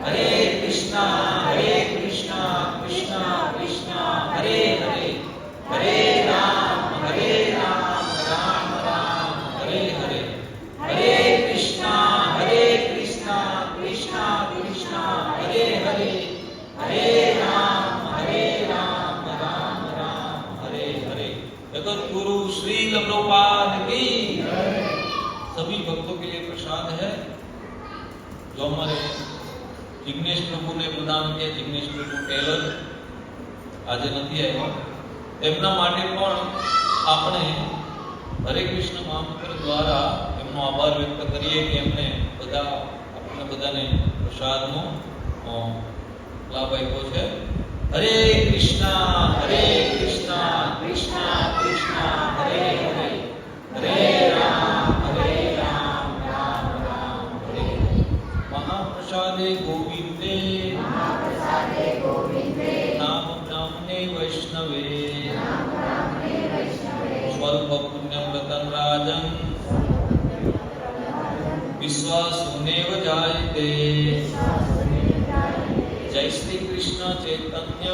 हरे कृष्णा कृष्णा कृष्णा हरे हरे, हरे राम राम राम हरे हरे, हरे कृष्णा कृष्णा कृष्णा हरे हरे, हरे राम राम राम हरे हरे। जगत गुरु श्रील प्रभुपाद की सभी भक्तों के लिए प्रसाद है जो हमारे जिग्नेश प्रभु ने प्रदान किया। जिग्नेश प्रभु टेलर आज નથી આવ્યા, તેમના માટે પણ આપણે હરે કૃષ્ણ મહામંત્ર દ્વારા એમનો આભાર વ્યક્ત કરીએ કે એમણે બધા આપણને બધાને પ્રસાદનો લાભ આપ્યો છે। હરે કૃષ્ણ કૃષ્ણ કૃષ્ણ હરે હરે, હરે રામ રામ હરે હરે। महाप्रसादे गोविंदे नाम ब्राह्मणे वैष्णवे, स्वल्प पुण्यं रतं राजन् विश्वासुनेव जायते। जय श्री कृष्ण चैतन्य